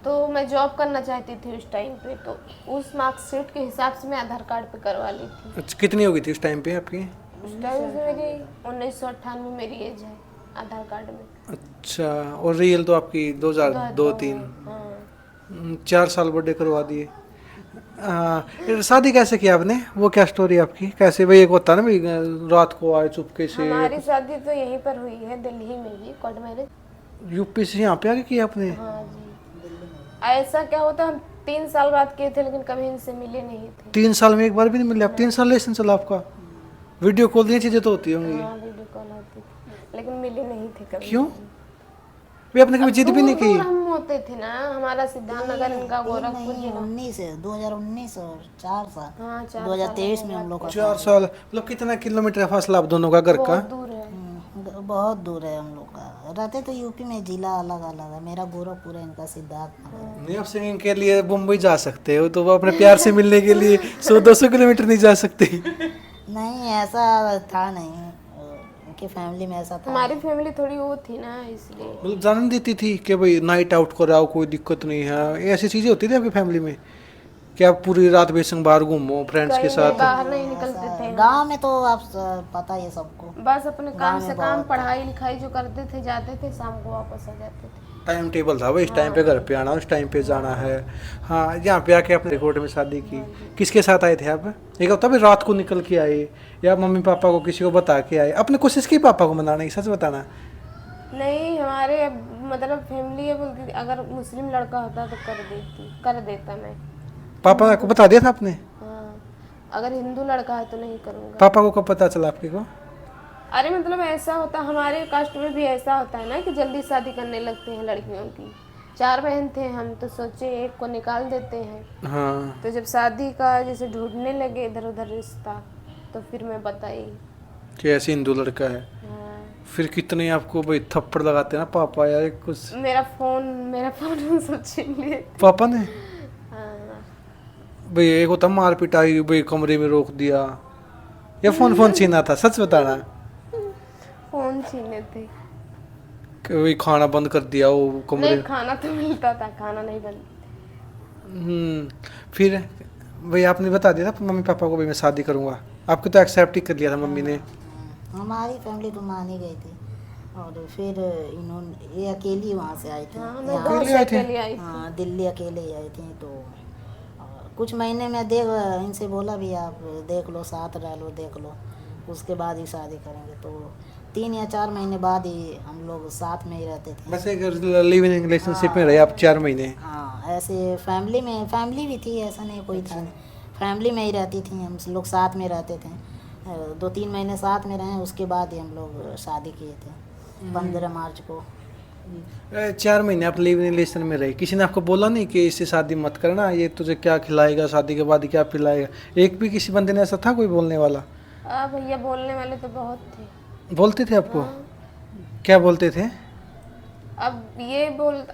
Speaker 1: तो मैं जॉब करना चाहती थी उस टाइम पे, तो उस मार्कशीट के हिसाब से मैं आधार कार्ड पे करवा ली थी।
Speaker 2: अच्छा कितनी हो गई थी उस टाइम पे आपकी?
Speaker 1: उस टाइम से मेरी 1998 मेरी एज है आधार कार्ड में।
Speaker 2: अच्छा, और रियल तो आपकी 2002-3।
Speaker 1: हाँ।
Speaker 2: 4 साल बर्थडे करवा दिए। शादी कैसे किया आपने, वो क्या स्टोरी आपकी, कैसे भाई? एक होता है ना भाई रात को आए चुपके से।
Speaker 1: हमारी शादी तो यहीं पर हुई है, दिल्ली में ही, कोर्ट मैरिज।
Speaker 2: यूपी से यहाँ पे आके किया आपने?
Speaker 1: हाँ जी। ऐसा क्या होता, हम 3 साल बाद किए थे लेकिन कभी इनसे मिले नहीं थे।
Speaker 2: 3 साल में एक बार भी नहीं मिले आप? 3 साल रिलेशन चला आपका? वीडियो कॉल ये चीजें तो होती होंगी।
Speaker 1: हाँ, वीडियो कॉल होती थी लेकिन मिले नहीं थे कभी।
Speaker 2: क्यों? वे आपने कभी जिद भी नहीं की?
Speaker 1: दूर हम होते थे ना, हमारा सिद्धार्थनगर, इनका गोरखपुर जिला।
Speaker 3: 2019 और 4 साल,
Speaker 1: हाँ, 4
Speaker 3: 2023 में हम लोग का
Speaker 2: 4 साल, मतलब कितना किलोमीटर है फासला आप दोनों का घर का?
Speaker 1: बहुत दूर है।
Speaker 3: बहुत दूर है हम लोग का। रहते तो यूपी में, जिला अलग अलग है, मेरा गोरखपुर है, इनका सिद्धार्थनगर।
Speaker 2: नहीं आप सिंगिंग के लिए मुंबई जा सकते हो, तो वो अपने प्यार से मिलने के लिए 100-200 किलोमीटर नहीं जा सकते?
Speaker 3: नहीं ऐसा था नहीं, उनकी फैमिली में ऐसा था।
Speaker 1: हमारी फैमिली थोड़ी वो थी ना, इसलिए।
Speaker 2: मतलब जानने देती थी कि भाई नाइट आउट कराओ, कोई दिक्कत नहीं है, ये ऐसी चीजें होती थी आपकी फैमिली में कि आप पूरी रात बेसंग बाहर घूमो फ्रेंड्स के
Speaker 1: कहीं
Speaker 2: साथ?
Speaker 1: बाहर नहीं निकलते थे।
Speaker 3: गांव में तो आप पता ही है सबको।
Speaker 1: बस अपने काम से काम, पढ़ाई लिखाई जो करते थे, जाते थे, शाम को वापस आ जाते थे।
Speaker 2: टाइम टेबल था भाई, इस टाइम पे घर पे आना, उस टाइम पे जाना है। हाँ यहाँ पे आके आपने कोर्ट में शादी की, किसके साथ आए थे आप? एक होता भाई रात को निकल के आए, या मम्मी पापा को किसी को बता के आए? आपने कोशिश की पापा को मनाने की, सच बताना?
Speaker 1: नहीं, हमारे मतलब फैमिली है बोलती थी, अगर मुस्लिम लड़का होता तो कर देता मैं।
Speaker 2: पापा को बता दिया था आपने?
Speaker 1: हाँ, अगर हिंदू लड़का है तो नहीं करूँगा।
Speaker 2: पापा को कब पता चला आपके को?
Speaker 1: अरे मतलब ऐसा होता, हमारे कास्ट में भी ऐसा होता है ना कि जल्दी शादी करने लगते हैं लड़कियों की। 4 बहन थे हम, तो सोचे एक को निकाल देते हैं।
Speaker 2: हाँ।
Speaker 1: तो जब शादी का जैसे ढूंढने लगे इधर उधर रिश्ता, तो फिर मैं बताई।
Speaker 2: कि ऐसे हिंदू लड़का है?
Speaker 1: हाँ।
Speaker 2: फिर कितने आपको भाई थप्पड़ लगाते हैं ना पापा यार कुछ?
Speaker 1: मेरा फोन सब छीन लिए।
Speaker 2: पापा ने?
Speaker 1: हाँ।
Speaker 2: भाई एक होता मार पिटाई, भाई कमरे में रोक दिया, या फोन छीना था, सच बताना?
Speaker 1: फोन छीने थे।
Speaker 2: कि भाई खाना बंद कर दिया वो कमरे?
Speaker 1: नहीं, खाना तो मिलता था, खाना नहीं बंद।
Speaker 2: फिर भाई आपने बता दिया था मम्मी पापा को भाई मैं शादी करूंगा? आपको तो एक्सेप्ट ही कर लिया था मम्मी ने?
Speaker 3: हमारी फैमिली तो मान ही गई थी, और फिर इन्होंने ये अकेली वहाँ से आई थी।
Speaker 1: हाँ, मैं
Speaker 3: यहाँ-
Speaker 1: गाँव से अकेले आई थी।
Speaker 3: हाँ, दिल्ली अकेले ही आई थी। तो कुछ महीने में इनसे बोला भी आप देख लो, साथ रह लो, देख लो, उसके बाद ही शादी करेंगे। तो 3 या 4 महीने बाद ही हम लोग साथ में ही रहते थे।
Speaker 2: बस एक लिव इन रिलेशनशिप में रहे आप 4 महीने?
Speaker 3: हाँ, ऐसे फैमिली भी थी, ऐसा नहीं कोई था, फैमिली में ही रहती थी, हम लोग साथ में रहते थे। 2-3 महीने साथ में रहे, उसके बाद ही हम लोग शादी किए थे 15 मार्च को।
Speaker 2: 4 महीने आप लिव इन रिलेशन में रहे, किसी ने आपको बोला नहीं कि इससे शादी मत करना, ये तुझे क्या खिलाएगा, शादी के बाद क्या पिलाएगा? एक भी किसी बंदे ने ऐसा था कोई बोलने वाला?
Speaker 1: भैया बोलने वाले तो बहुत थे।
Speaker 2: बोलते थे आपको? क्या बोलते थे?
Speaker 1: अब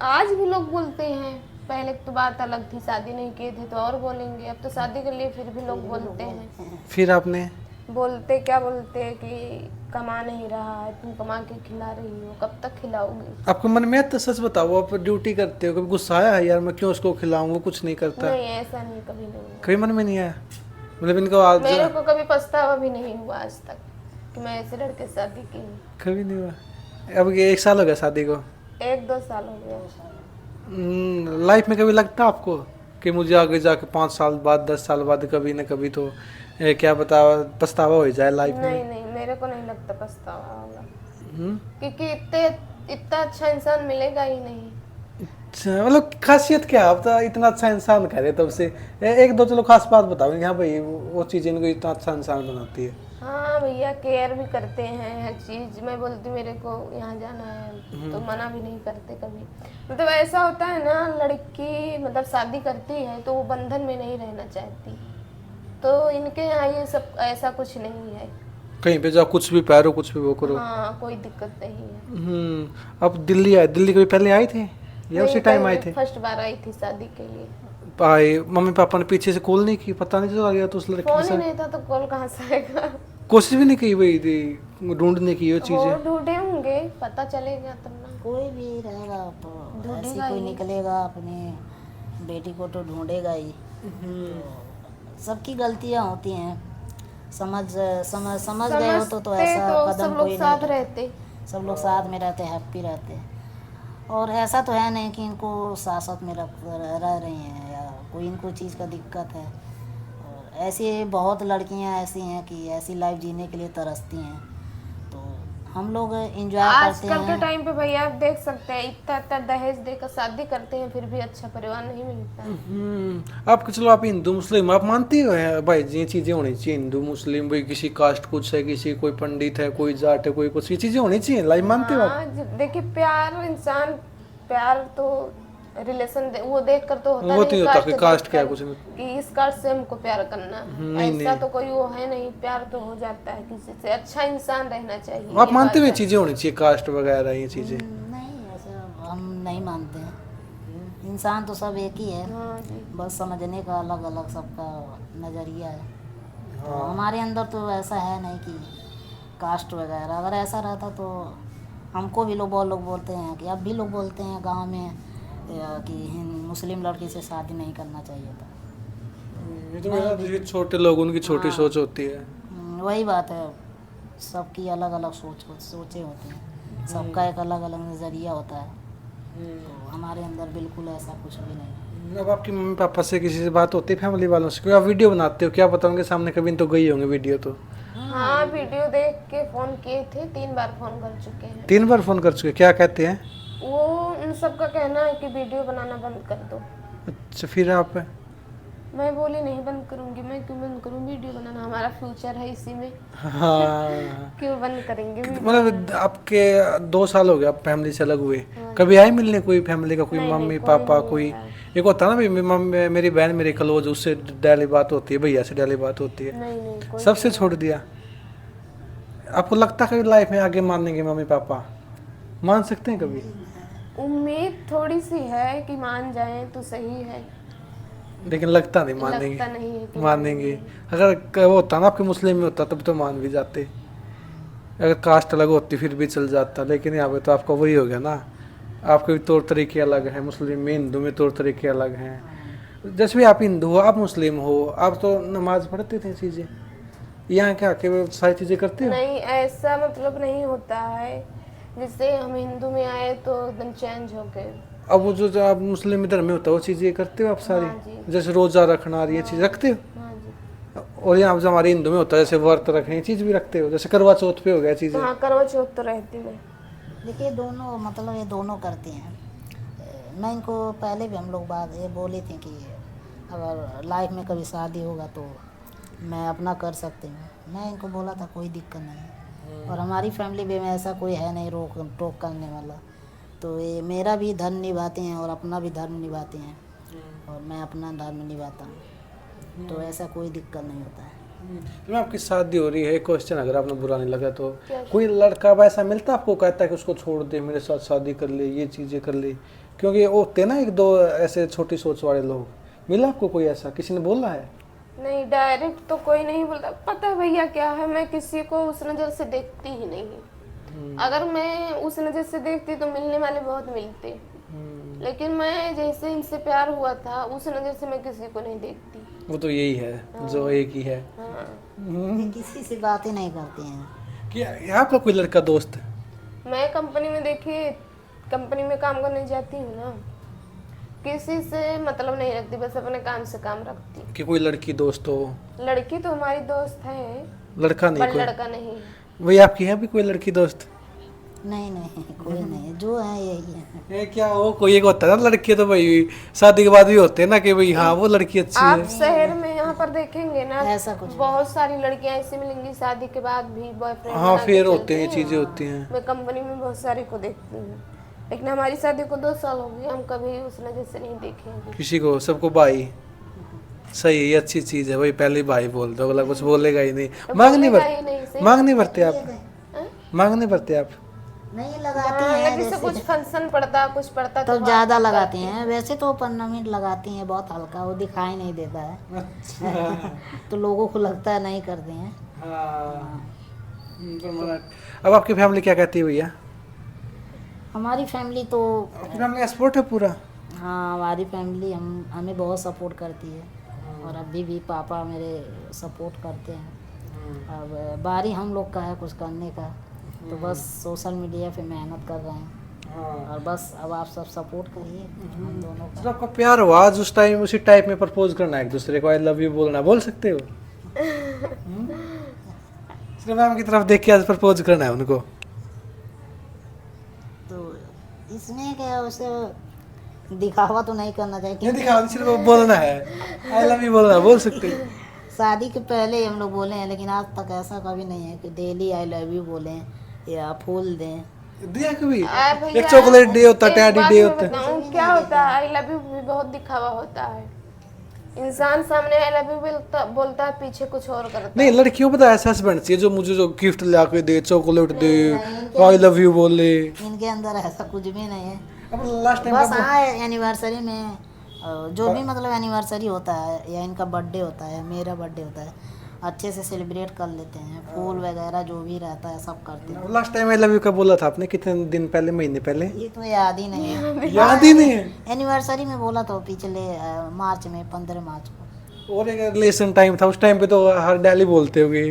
Speaker 1: आज भी लोग बोलते हैं, पहले तो बात अलग थी, शादी नहीं किए थे तो और बोलेंगे, अब तो शादी के लिए फिर भी लोग बोलते हैं।
Speaker 2: फिर आपने?
Speaker 1: बोलते क्या बोलते कि कमा नहीं रहा है, तुम कमा के खिला रही हो, कब तक खिलाओगी?
Speaker 2: आपके मन में है तो सच बताओ, आप ड्यूटी करते हो, कभी गुस्सा आया है यार मैं क्यों उसको खिलाऊं, वो कुछ नहीं करता?
Speaker 1: नहीं, ऐसा नहीं, कभी नहीं हुआ।
Speaker 2: कभी मन में नहीं आया? मतलब इनको आज
Speaker 1: मेरे को कभी पछतावा भी नहीं हुआ आज तक कि मैं ऐसे लड़के से शादी की।
Speaker 2: कभी नहीं हुआ? अब ये 1 साल हो गया शादी को?
Speaker 1: 1-2 साल हो गया।
Speaker 2: लाइफ में कभी लगता आपको कि मुझे आगे जाके 5 साल बाद 10 साल बाद कभी ना कभी तो क्या पछतावा हो जाए लाइफ में?
Speaker 1: नहीं नहीं, मेरे को नहीं लगता पछतावा होगा,
Speaker 2: हम्म?
Speaker 1: क्योंकि इतना अच्छा इंसान मिलेगा ही नहीं।
Speaker 2: अच्छा, मतलब खासियत क्या है? आप तो इतना अच्छा इंसान कह रहे तब से, एक दो चलो खास बात बताओ यहाँ भाई, वो चीज़ इनको इतना अच्छा इंसान बनाती है।
Speaker 1: हाँ भैया, केयर भी करते हैं हर चीज। मैं बोलती मेरे को यहाँ जाना है तो मना भी नहीं करते कभी। मतलब ऐसा होता है ना, लड़की मतलब शादी करती है तो वो बंधन में नहीं रहना चाहती, तो इनके यहाँ ये सब ऐसा कुछ नहीं है।
Speaker 2: कहीं पे जाओ, कुछ भी पैरो, कुछ भी वो करो।
Speaker 1: हाँ, कोई दिक्कत नहीं है।
Speaker 2: अब दिल्ली आए, दिल्ली कभी पहले आए थे या उसी टाइम आए थे?
Speaker 1: फर्स्ट बार आई थी शादी के लिए।
Speaker 2: आए, मम्मी पापा ने पीछे से कॉल नहीं की? पता नहीं चला गया तो उस लड़की के
Speaker 1: फोन ही
Speaker 2: साथ?
Speaker 1: नहीं था तो कॉल कहाँ से आएगा?
Speaker 2: कोशिश भी नहीं की भाई ढूंढने की वो चीजें?
Speaker 1: और ढूंढे होंगे, पता चलेगा तब ना।
Speaker 3: कोई भी रहेगा तो ऐसे कोई निकलेगा, अपनी बेटी को तो ढूंढेगा ही। तो सबकी गलतियां होती हैं, समझ गए हो तो ऐसा
Speaker 1: तो
Speaker 3: कदम
Speaker 1: सब लोग
Speaker 3: कोई
Speaker 1: साथ
Speaker 3: नहीं,
Speaker 1: रहते।
Speaker 3: सब लोग साथ में रहते, हैप्पी रहते हैं। और ऐसा तो है नहीं कि इनको साथ साथ में रह रही हैं या कोई इनको चीज़ का दिक्कत है। और ऐसी बहुत लड़कियां ऐसी हैं कि ऐसी लाइफ जीने के लिए तरसती हैं, तो हम लोग एंजॉय करते
Speaker 1: आजकल के
Speaker 3: हैं।
Speaker 1: टाइम पे भैया आप देख सकते हैं, इतना इतना दहेज देकर शादी करते हैं फिर भी अच्छा परिवार नहीं मिलता है।
Speaker 2: आप चलो, आप हिंदू मुस्लिम आप मानती हो है भाई, ये चीजें होनी चाहिए, हिंदू मुस्लिम भाई, किसी कास्ट कुछ है, किसी कोई पंडित है, कोई जाट है, कोई कुछ, ये चीजें होनी चाहिए लाइफ, मानते हो आप?
Speaker 1: हाँ, देखिए प्यार तो रिलेशन वो देख कर तो होता
Speaker 2: वो तो
Speaker 1: नहीं,
Speaker 2: होता कि कास्ट
Speaker 1: देख
Speaker 2: क्या
Speaker 1: कर
Speaker 2: कुछ नहीं।
Speaker 1: कि इस कास्ट से हमको प्यार करना है,
Speaker 2: नहीं,
Speaker 1: ऐसा
Speaker 2: नहीं।
Speaker 1: तो कोई वो है नहीं। प्यार तो हो जाता है किसी से, अच्छा इंसान रहना चाहिए।
Speaker 2: आप
Speaker 1: ये
Speaker 2: मानते
Speaker 1: बात
Speaker 2: हो ये
Speaker 1: है।
Speaker 2: चीजें होनी चाहिए, कास्ट वगैरह ये चीजें?
Speaker 3: नहीं, ऐसा हम नहीं मानते हैं। इंसान तो सब एक ही है,
Speaker 1: हाँ जी।
Speaker 3: बस समझने का अलग अलग सबका नज़रिया है। तो हमारे अंदर तो ऐसा है नहीं कि कास्ट वगैरह, अगर ऐसा रहता तो हमको भी बहुत लोग बोलते हैं कि अब भी लोग बोलते हैं गांव में कि मुस्लिम लड़की से शादी नहीं करना चाहिए था।
Speaker 2: ये तो मेरा छोटे लोग, उनकी छोटी सोच होती है।
Speaker 3: वही बात है, सबकी अलग अलग सोचें होती हैं, सबका एक अलग अलग नज़रिया होता है। तो हमारे अंदर बिल्कुल ऐसा कुछ भी नहीं।
Speaker 2: अब आपकी मम्मी पापा से किसी से बात होती है, फैमिली वालों से? क्योंकि आप वीडियो बनाते हो, क्या पता उनके सामने कभी तो गई होंगे वीडियो तो?
Speaker 1: हाँ, वीडियो देख के फोन किए थे, 3 बार फोन कर चुके हैं।
Speaker 2: 3 बार फोन कर चुके, क्या कहते हैं?
Speaker 1: वो उन सबका कहना है कि वीडियो बनाना बंद कर दो।
Speaker 2: अच्छा, फिर आप?
Speaker 1: मैं बोली नहीं बंद करूंगी, मैं क्यों बंद करूं? वीडियो बनाना हमारा फ्यूचर है इसी में,
Speaker 2: हाँ,
Speaker 1: क्यों बंद करेंगे वीडियो?
Speaker 2: मतलब आपके 2 साल हो गए आप फैमिली से अलग हुए, कभी आए मिलने कोई फैमिली का, कोई
Speaker 1: नहीं,
Speaker 2: मम्मी
Speaker 1: कोई
Speaker 2: पापा
Speaker 1: नहीं
Speaker 2: कोई?
Speaker 1: आया।
Speaker 2: एक होता है ना भाई, मेरी बहन मेरी क्लोज, उससे डेली बात होती है, भैया से डेली बात होती है,
Speaker 1: नहीं नहीं, कोई
Speaker 2: सबसे छोड़ दिया। आपको लगता है कभी लाइफ में आगे मानेंगे मम्मी पापा? मान सकते हैं कभी?
Speaker 1: उम्मीद थोड़ी सी है कि मान जाएं तो सही है,
Speaker 2: लेकिन लगता नहीं
Speaker 1: लगता
Speaker 2: मानेंगे।
Speaker 1: नहीं है कि
Speaker 2: मानेंगे। अगर वो होता ना आपके मुस्लिम में होता तब तो मान भी जाते, अगर कास्ट अलग होती फिर भी चल जाता, लेकिन यहाँ पे तो आपका वही हो गया ना, आपके भी तौर तरीके अलग हैं, मुस्लिम में हिंदू में तौर तरीके अलग हैं। जैसे भी आप हिंदू हो, आप मुस्लिम हो, आप तो नमाज पढ़ते थे, चीज़ें यहाँ क्या आके वो सारी चीज़ें करते हो?
Speaker 1: नहीं, ऐसा मतलब नहीं होता है। जैसे हम हिंदू में आए तो एकदम चेंज हो गए।
Speaker 2: अब वो जो आप मुस्लिम धर्म में होता है वो चीज़ें करते हो आप सारी?
Speaker 1: हाँ जी।
Speaker 2: जैसे रोज़ा रखना ये चीज़ रखते हो?
Speaker 1: हाँ जी।
Speaker 2: और यहाँ जो हमारे हिंदू में होता है जैसे व्रत रखना ये चीज़ भी रखते हो? जैसे करवा चौथ पे हो गया चीज़ें।
Speaker 1: हाँ, करवा चौथ तो रहती मैं।
Speaker 3: देखिए दोनों, मतलब ये दोनों करते हैं। मैं इनको पहले भी हम लोग बात ये बोली थी कि अगर लाइफ में कभी शादी होगा तो मैं अपना कर सकती हूँ। मैं इनको बोला था कोई दिक्कत नहीं, और हमारी फैमिली में ऐसा कोई है नहीं रोक टोक करने वाला। तो ये मेरा भी धर्म निभाते हैं और अपना भी धर्म निभाते हैं, और मैं अपना धर्म निभाता हूँ, तो ऐसा कोई दिक्कत नहीं होता है।
Speaker 2: तो आपकी शादी हो रही है, एक क्वेश्चन अगर आपने बुरा नहीं लगा तो, कोई लड़का वैसा मिलता आपको कहता है कि उसको छोड़ दे, मेरे साथ शादी कर ले, ये चीज़ें कर ले? क्योंकि वो होते ना 1-2 ऐसे छोटी सोच वाले लोग, मिला आपको कोई ऐसा, किसी ने बोला है?
Speaker 1: नहीं, डायरेक्ट तो कोई नहीं बोलता। पता है भैया क्या है, मैं किसी को उस नजर से देखती ही नहीं। अगर मैं उस नजर से देखती तो मिलने वाले बहुत मिलते, लेकिन मैं जैसे इनसे प्यार हुआ था उस नजर से मैं किसी को नहीं देखती।
Speaker 2: वो तो यही है जो एक ही है।
Speaker 1: हाँ।
Speaker 3: किसी से बातें नहीं करते हैं।
Speaker 2: क्या आपका कोई लड़का दोस्त?
Speaker 1: मैं कंपनी में देखिए, कंपनी में काम करने जाती हूँ ना, किसी से मतलब नहीं रखती, बस अपने काम से काम रखती हूँ।
Speaker 2: कि कोई लड़की दोस्त हो?
Speaker 1: लड़की तो हमारी दोस्त है,
Speaker 2: लड़का नहीं
Speaker 1: पर
Speaker 2: कोई?
Speaker 1: लड़का नहीं।
Speaker 2: वही आपकी है भी कोई लड़की दोस्त?
Speaker 3: नहीं कोई नहीं है, जो है यही है।
Speaker 2: ये क्या हो, कोई एक होता है ना लड़के तो भाई शादी के बाद भी होते हैं ना कि भाई हाँ वो लड़की अच्छी
Speaker 1: आप
Speaker 2: है।
Speaker 1: शहर में यहाँ पर देखेंगे ना,
Speaker 3: ऐसा कुछ
Speaker 1: बहुत सारी लड़कियां ऐसी मिलेंगी शादी के बाद भी बॉयफ्रेंड
Speaker 2: हाँ फिर होते हैं, ये चीजें होती हैं।
Speaker 1: मैं कंपनी में बहुत सारी को देखती हूँ, लेकिन हमारी शादी को 2 साल हो गए, हम कभी उस नजर से नहीं देखेंगे
Speaker 2: किसी को, सबको भाई। सही है, ये अच्छी चीज है भाई, पहले भाई बोल दो, अगला कुछ बोलेगा ही नहीं। मांग नहीं
Speaker 1: बोलेगा ही नहीं,
Speaker 2: भरते?
Speaker 1: सही
Speaker 2: मांग नहीं भरते आप?
Speaker 1: हाँ?
Speaker 2: मांग नहीं भरते आप?
Speaker 3: नहीं लगाती
Speaker 1: हाँ,
Speaker 3: हैं,
Speaker 1: जैसे कुछ फंक्शन पड़ता, कुछ पड़ता
Speaker 3: तो ज्यादा लगाती हैं। वैसे तो 15 मिनट लगाती हैं, बहुत हल्का, वो दिखाई नहीं देता है। तो लोगों को लगता है नहीं करते हैं।
Speaker 2: अब आपकी फैमिली क्या कहती है भैया?
Speaker 3: हमारी फैमिली तो,
Speaker 2: आपकी फैमिली का सपोर्ट है पूरा?
Speaker 3: हाँ हमारी फैमिली हमें बहुत सपोर्ट करती है, और अभी भी पापा मेरे सपोर्ट करते हैं। अब बारी हम लोग का है कुछ करने का, तो बस सोशल मीडिया पे मेहनत कर रहे हैं, और बस अब आप सब सपोर्ट करिए हम दोनों का।
Speaker 2: जब आपका प्यार हुआ आज उस टाइम उसी टाइप में प्रपोज करना है एक दूसरे को, आई लव यू बोलना, बोल सकते हो? सिर्फ मैम की तरफ देख के आज प्रपोज करना है उनको?
Speaker 3: तो इसमें क्या है, उसे दिखावा तो नहीं करना चाहिए
Speaker 2: नहीं
Speaker 3: कि
Speaker 2: दिखा, सिर्फ बोलना है, आई लव यू बोलना, बोल सकते हो?
Speaker 3: शादी के पहले ही हम लोग बोले हैं, लेकिन आज तक ऐसा कभी नहीं है कि डेली आई लव यू बोलें या फूल दें।
Speaker 2: दिया कभी?
Speaker 1: भैया,
Speaker 2: एक चॉकलेट डे होता है,
Speaker 1: एक
Speaker 2: टैडी
Speaker 1: बात
Speaker 2: डे
Speaker 1: मैं
Speaker 2: होता है।
Speaker 1: बताऊं, क्या होता है, आई लव यू भी बहुत दिखावा होता है। इंसान सामने आई लव यू बोलता है, पीछे कुछ और करता है।
Speaker 2: नहीं, लड़कियों को पता ऐसा हस्बैंड चाहिए जो मुझे जो गिफ्ट ला के दे, चॉकलेट दे, आई लव यू बोले।
Speaker 3: इनके अंदर ऐसा कुछ भी नहीं है।
Speaker 2: अब लास्ट टाइम
Speaker 3: बस हाँ, एनिवर्सरी में जो भी मतलब एनिवर्सरी होता है या इनका बर्थडे होता है, मेरा बर्थडे होता है, अच्छे से सेलिब्रेट कर लेते हैं, फूल वगैरह जो भी रहता है सब करते हैं।
Speaker 2: Last time I love you कब बोला था आपने, कितने दिन पहले, महीने पहले?
Speaker 3: ये तो याद ही नहीं है।
Speaker 2: याद ही नहीं है।
Speaker 3: एनिवर्सरी में बोला था पिछले मार्च में, 15 मार्च को।
Speaker 2: और एक रिलेशन टाइम था, उस टाइम पे तो हर डेली बोलते होगे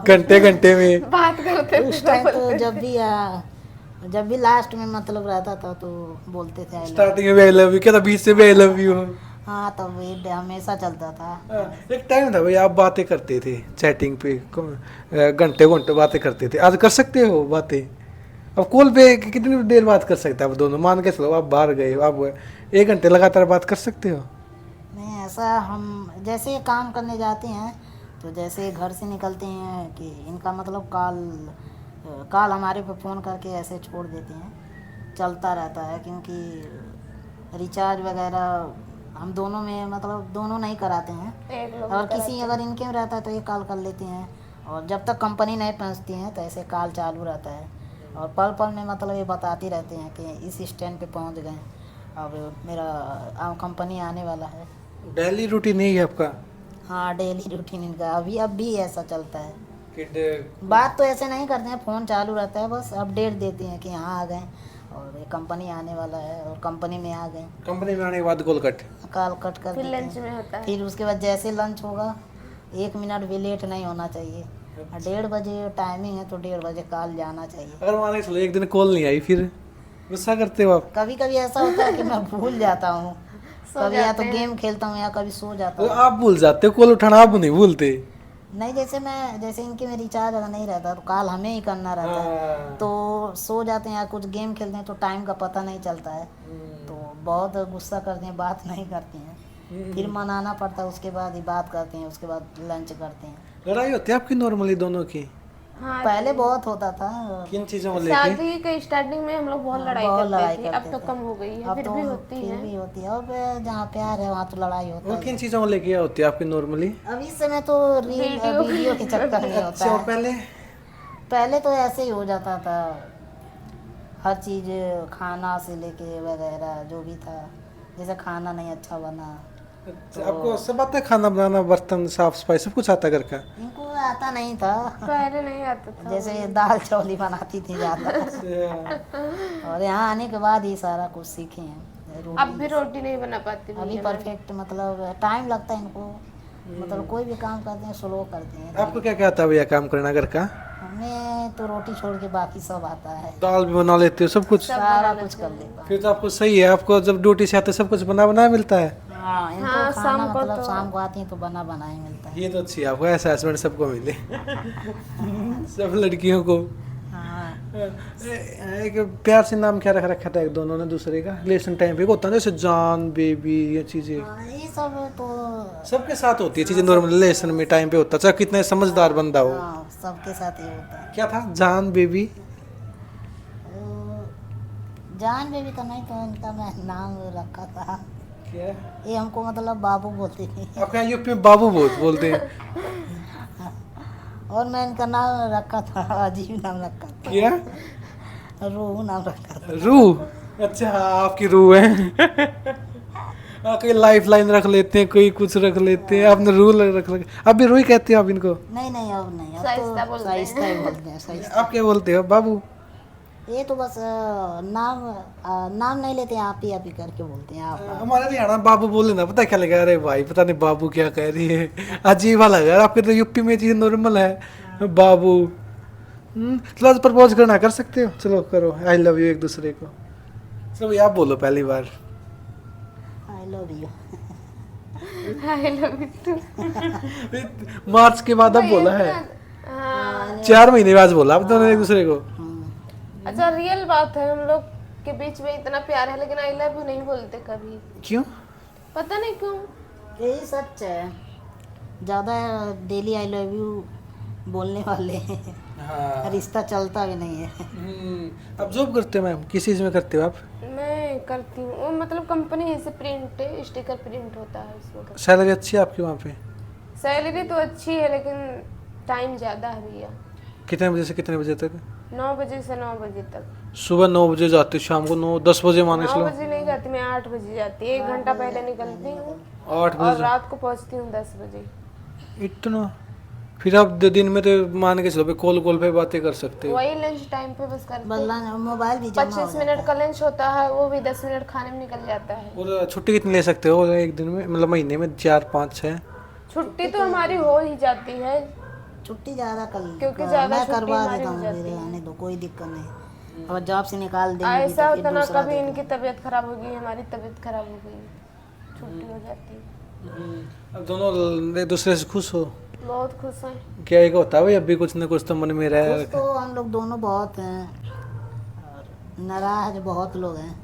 Speaker 2: घंटे घंटे में
Speaker 1: बात करते
Speaker 3: उस टाइम तो जब भी लास्ट में मतलब रहता था तो बोलते थे I love you।
Speaker 2: स्टार्टिंग में आई लव यू, क्या था बीच से भी आई लव यू?
Speaker 3: हाँ तब ये हमेशा चलता था।
Speaker 2: एक टाइम था भाई आप बातें करते थे चैटिंग पे, घंटे घंटे बातें करते थे, आज कर सकते हो बातें? अब कॉल पे कितनी देर बात कर सकते हैं आप दोनों? मान के चलो आप बाहर गए, आप 1 घंटे लगातार बात कर सकते हो?
Speaker 3: नहीं ऐसा, हम जैसे काम करने जाते हैं तो जैसे घर से निकलते हैं कि इनका मतलब कॉल हमारे पे फ़ोन करके ऐसे छोड़ देते हैं, चलता रहता है, क्योंकि रिचार्ज वगैरह हम दोनों में मतलब दोनों नहीं कराते हैं।
Speaker 1: एक लोग
Speaker 3: और किसी अगर इनके में रहता है तो ये कॉल कर लेते हैं, और जब तक कंपनी नहीं पहुंचती हैं तो ऐसे कॉल चालू रहता है, और पल पल में मतलब ये बताते रहते हैं कि इस स्टैंड पे पहुंच गए, अब मेरा कंपनी आने वाला है।
Speaker 2: डेली रूटीन यही है आपका?
Speaker 3: हाँ डेली रूटीन इनका अब भी ऐसा चलता है।
Speaker 2: कि
Speaker 3: बात तो ऐसे नहीं करते हैं, फ़ोन चालू रहता है, बस अपडेट देते हैं कि यहाँ आ गए और ये कंपनी आने वाला है और कंपनी में आ गए।
Speaker 2: कंपनी में आने के बाद कॉल कट?
Speaker 3: कॉल कट कर
Speaker 1: फिर
Speaker 3: देते
Speaker 1: लंच
Speaker 3: हैं।
Speaker 1: में होता है।
Speaker 3: फिर उसके बाद जैसे लंच होगा 1 मिनट भी लेट नहीं होना चाहिए, 1:30 बजे टाइमिंग है तो 1:30 बजे कॉल जाना चाहिए।
Speaker 2: अगर मान के चलो एक दिन कॉल नहीं आई, फिर गुस्सा करते हो आप?
Speaker 3: कभी कभी ऐसा होता है कि मैं भूल जाता हूँ, कभी या तो गेम खेलता हूँ या कभी सो जाता
Speaker 2: तो
Speaker 3: हूँ।
Speaker 2: आप भूल जाते हो कॉल उठाना, आप नहीं भूलते?
Speaker 3: नहीं जैसे इनके में रिचार्ज अगर नहीं रहता तो कॉल हमें ही करना रहता है, तो सो जाते हैं या कुछ गेम खेलते हैं तो टाइम का पता नहीं चलता है, तो बहुत गुस्सा करते हैं, बात नहीं करते हैं, फिर मनाना पड़ता है, उसके बाद ही बात करते हैं, उसके बाद लंच करते हैं।
Speaker 2: लड़ाई होती है आपकी नॉर्मली दोनों की?
Speaker 1: हाँ,
Speaker 3: पहले बहुत होता था,
Speaker 2: किन चीजों को लेके?
Speaker 1: शादी के स्टार्टिंग में हम लोग बहुत लड़ाई
Speaker 3: बहुत लड़ाई
Speaker 1: करते थे, अब
Speaker 3: करते
Speaker 1: तो
Speaker 3: थे।
Speaker 1: कम हो गई है,
Speaker 3: अब
Speaker 1: फिर
Speaker 3: तो
Speaker 1: भी होती
Speaker 3: फिर
Speaker 1: है।
Speaker 3: भी होती है, अब जहाँ प्यार है वहाँ तो लड़ाई होता
Speaker 2: और
Speaker 3: है।
Speaker 2: किन चीजों को लेके होती है आपकी नॉर्मली?
Speaker 3: अब इस समय तो वीडियो के चक्कर में होता
Speaker 2: और
Speaker 3: है। पहले तो ऐसे ही हो जाता था, हर चीज़ खाना से लेके वगैरह जो भी था, जैसे खाना नहीं अच्छा बना
Speaker 2: अच्छा, आपको सब आता है खाना बनाना, बर्तन साफ सफाई सब कुछ आता है घर का?
Speaker 3: इनको आता नहीं था,
Speaker 1: पहले नहीं आता था।
Speaker 3: जैसे दाल चावल ही बनाती थी ज़्यादा। और यहाँ आने के बाद ही सारा कुछ सीखे हैं।
Speaker 1: अब भी रोटी नहीं बना पाती
Speaker 3: अभी
Speaker 1: भैया।
Speaker 3: परफेक्ट, मतलब टाइम लगता है इनको, मतलब कोई भी काम करते हैं स्लो करते हैं।
Speaker 2: आपको क्या क्या आता है भैया काम करना घर का?
Speaker 3: हमें तो रोटी छोड़ के बाकी सब आता है,
Speaker 2: दाल भी बना लेते हो सब कुछ?
Speaker 3: सारा कुछ कर लेता
Speaker 2: फिर तो आपको सही है, आपको जब ड्यूटी से आते सब कुछ बना बनाया मिलता है।
Speaker 3: हूँ। हाँ, इनको
Speaker 1: हाँ,
Speaker 3: खाना
Speaker 1: शाम को
Speaker 3: मतलब
Speaker 1: तो-
Speaker 3: शाम को आती हैं तो बना बना ही मिलता है।
Speaker 2: ये तो अच्छी है, आपको ऐसा हस्बैंड सबको मिले। सब लड़कियों को।
Speaker 3: हाँ,
Speaker 2: एक प्यार से नाम क्या रख रखा था एक दोनों ने दूसरे का रिलेशन टाइम पे होता है जैसे जान बेबी ये चीजें
Speaker 3: ये सब तो
Speaker 2: सबके साथ होती है चीजें नॉर्मल रिलेशन में टाइम पे होता है चाहे कितने समझदार बंदा हो।
Speaker 3: हाँ, सबके साथ ये होता है।
Speaker 2: क्या था जान बेबी?
Speaker 3: जान बेबी का नहीं तो इनका मैं नाम रखा था,
Speaker 2: क्या
Speaker 3: ये हमको मतलब बाबू बोलते थे।
Speaker 2: आपके यहाँ यूपी में बाबू बहुत बोलते हैं।
Speaker 3: और मैं इनका नाम रखा था, अजीब नाम रखा था,
Speaker 2: क्या?
Speaker 3: रूह नाम रखा था।
Speaker 2: रूह? अच्छा हाँ, आपकी रूह है। कोई लाइफ लाइन रख लेते हैं, कोई कुछ रख लेते हैं, आपने रूह रख अभी रूह कहते हो आप इनको?
Speaker 3: नहीं नहीं, अब नहीं, अब
Speaker 1: साइस्ता
Speaker 3: तो
Speaker 1: बोलते हैं।
Speaker 3: साइस्ता ही बोलते हैं, साइस्ता।
Speaker 2: आप क्या बोलते हो बाबू?
Speaker 3: ये तो बस नाम नहीं लेते, आप ही करके बोलते हैं आप।
Speaker 2: हमारे हरियाणा में बाबू बोले ना पता क्या लगा, अरे भाई पता नहीं बाबू क्या कह रही है, अजीब लगा। आपके तो यूपी में चीज नॉर्मल है बाबू। चलो आज प्रपोज करना कर सकते हो, चलो करो आई लव यू एक दूसरे को। चलो भैया आप बोलो पहली बार।
Speaker 3: I love you.
Speaker 1: I love you too।
Speaker 2: मार्च के बाद अब बोला है,
Speaker 1: हाँ।
Speaker 2: 4 महीने बाद बोला आप दोनों एक दूसरे को।
Speaker 1: अच्छा रियल बात है, हम लोग के बीच में इतना प्यार है लेकिन आई लव यू नहीं बोलते कभी,
Speaker 2: क्यों?
Speaker 1: पता नहीं क्यों।
Speaker 3: यही सच है, ज़्यादा डेली आई लव यू बोलने वाले हैं,
Speaker 2: हाँ।
Speaker 3: रिश्ता चलता भी नहीं है।
Speaker 2: अब जॉब करते हो मैम, किस चीज में करते हो आप?
Speaker 1: मैं करती हूँ, वो मतलब कंपनी से प्रिंट स्टिकर प्रिंट होता है उसमें करती
Speaker 2: सैलरी अच्छी है आपकी वहाँ पे?
Speaker 1: हूँ। सैलरी तो अच्छी है लेकिन टाइम ज़्यादा है भैया।
Speaker 2: कितने बजे से कितने बजे तक?
Speaker 1: 9 बजे से 9 बजे तक।
Speaker 2: सुबह 9 बजे जाती हो, शाम को 9-10 बजे मान के
Speaker 1: 9
Speaker 2: चलो।
Speaker 1: बजे नहीं जाती मैं, 8 बजे जाती, 1 घंटा पहले निकलती हूँ
Speaker 2: 8
Speaker 1: और
Speaker 2: बजे
Speaker 1: रात को पहुँचती हूँ 10 बजे।
Speaker 2: इतना? फिर आप दिन में तो मान के चलो कॉल पे बातें कर सकते हो।
Speaker 1: वही लंच टाइम पे बस करते हैं।
Speaker 3: बदला मोबाइल भी जमा हो
Speaker 1: 25
Speaker 3: जाता
Speaker 1: मिनट का लंच होता है, वो भी 10 मिनट खाने में निकल जाता है।
Speaker 2: और छुट्टी कितनी ले सकते हो एक दिन में, मतलब महीने में? 4 5 6?
Speaker 1: छुट्टी तो हमारी हो ही जाती है,
Speaker 3: छुट्टी ज़्यादा
Speaker 1: क्योंकि ज़्यादा
Speaker 3: मैं
Speaker 1: छुट्टी
Speaker 3: करवा
Speaker 1: हमारी
Speaker 3: देता
Speaker 1: हो
Speaker 3: हूँ,
Speaker 1: जाती
Speaker 3: मेरे
Speaker 1: है।
Speaker 3: आने दो, कोई दिक्कत नहीं। और जॉब से निकाल देंगे भी
Speaker 1: ऐसा
Speaker 3: तो फिर
Speaker 1: होता ना
Speaker 3: दूसरा
Speaker 1: कभी
Speaker 3: देखेंगे।
Speaker 1: इनकी तबीयत खराब हो गई, हमारी तबीयत खराब हो गई, छुट्टी हो जाती है।
Speaker 2: अब दोनों एक दूसरे से खुश हो?
Speaker 1: बहुत खुश हैं।
Speaker 2: क्या एक होता है भाई अभी कुछ ना कुछ तो मन में रह
Speaker 3: खुश तो हम लोग दोनों बहुत हैं, और नाराज बहुत लोग हैं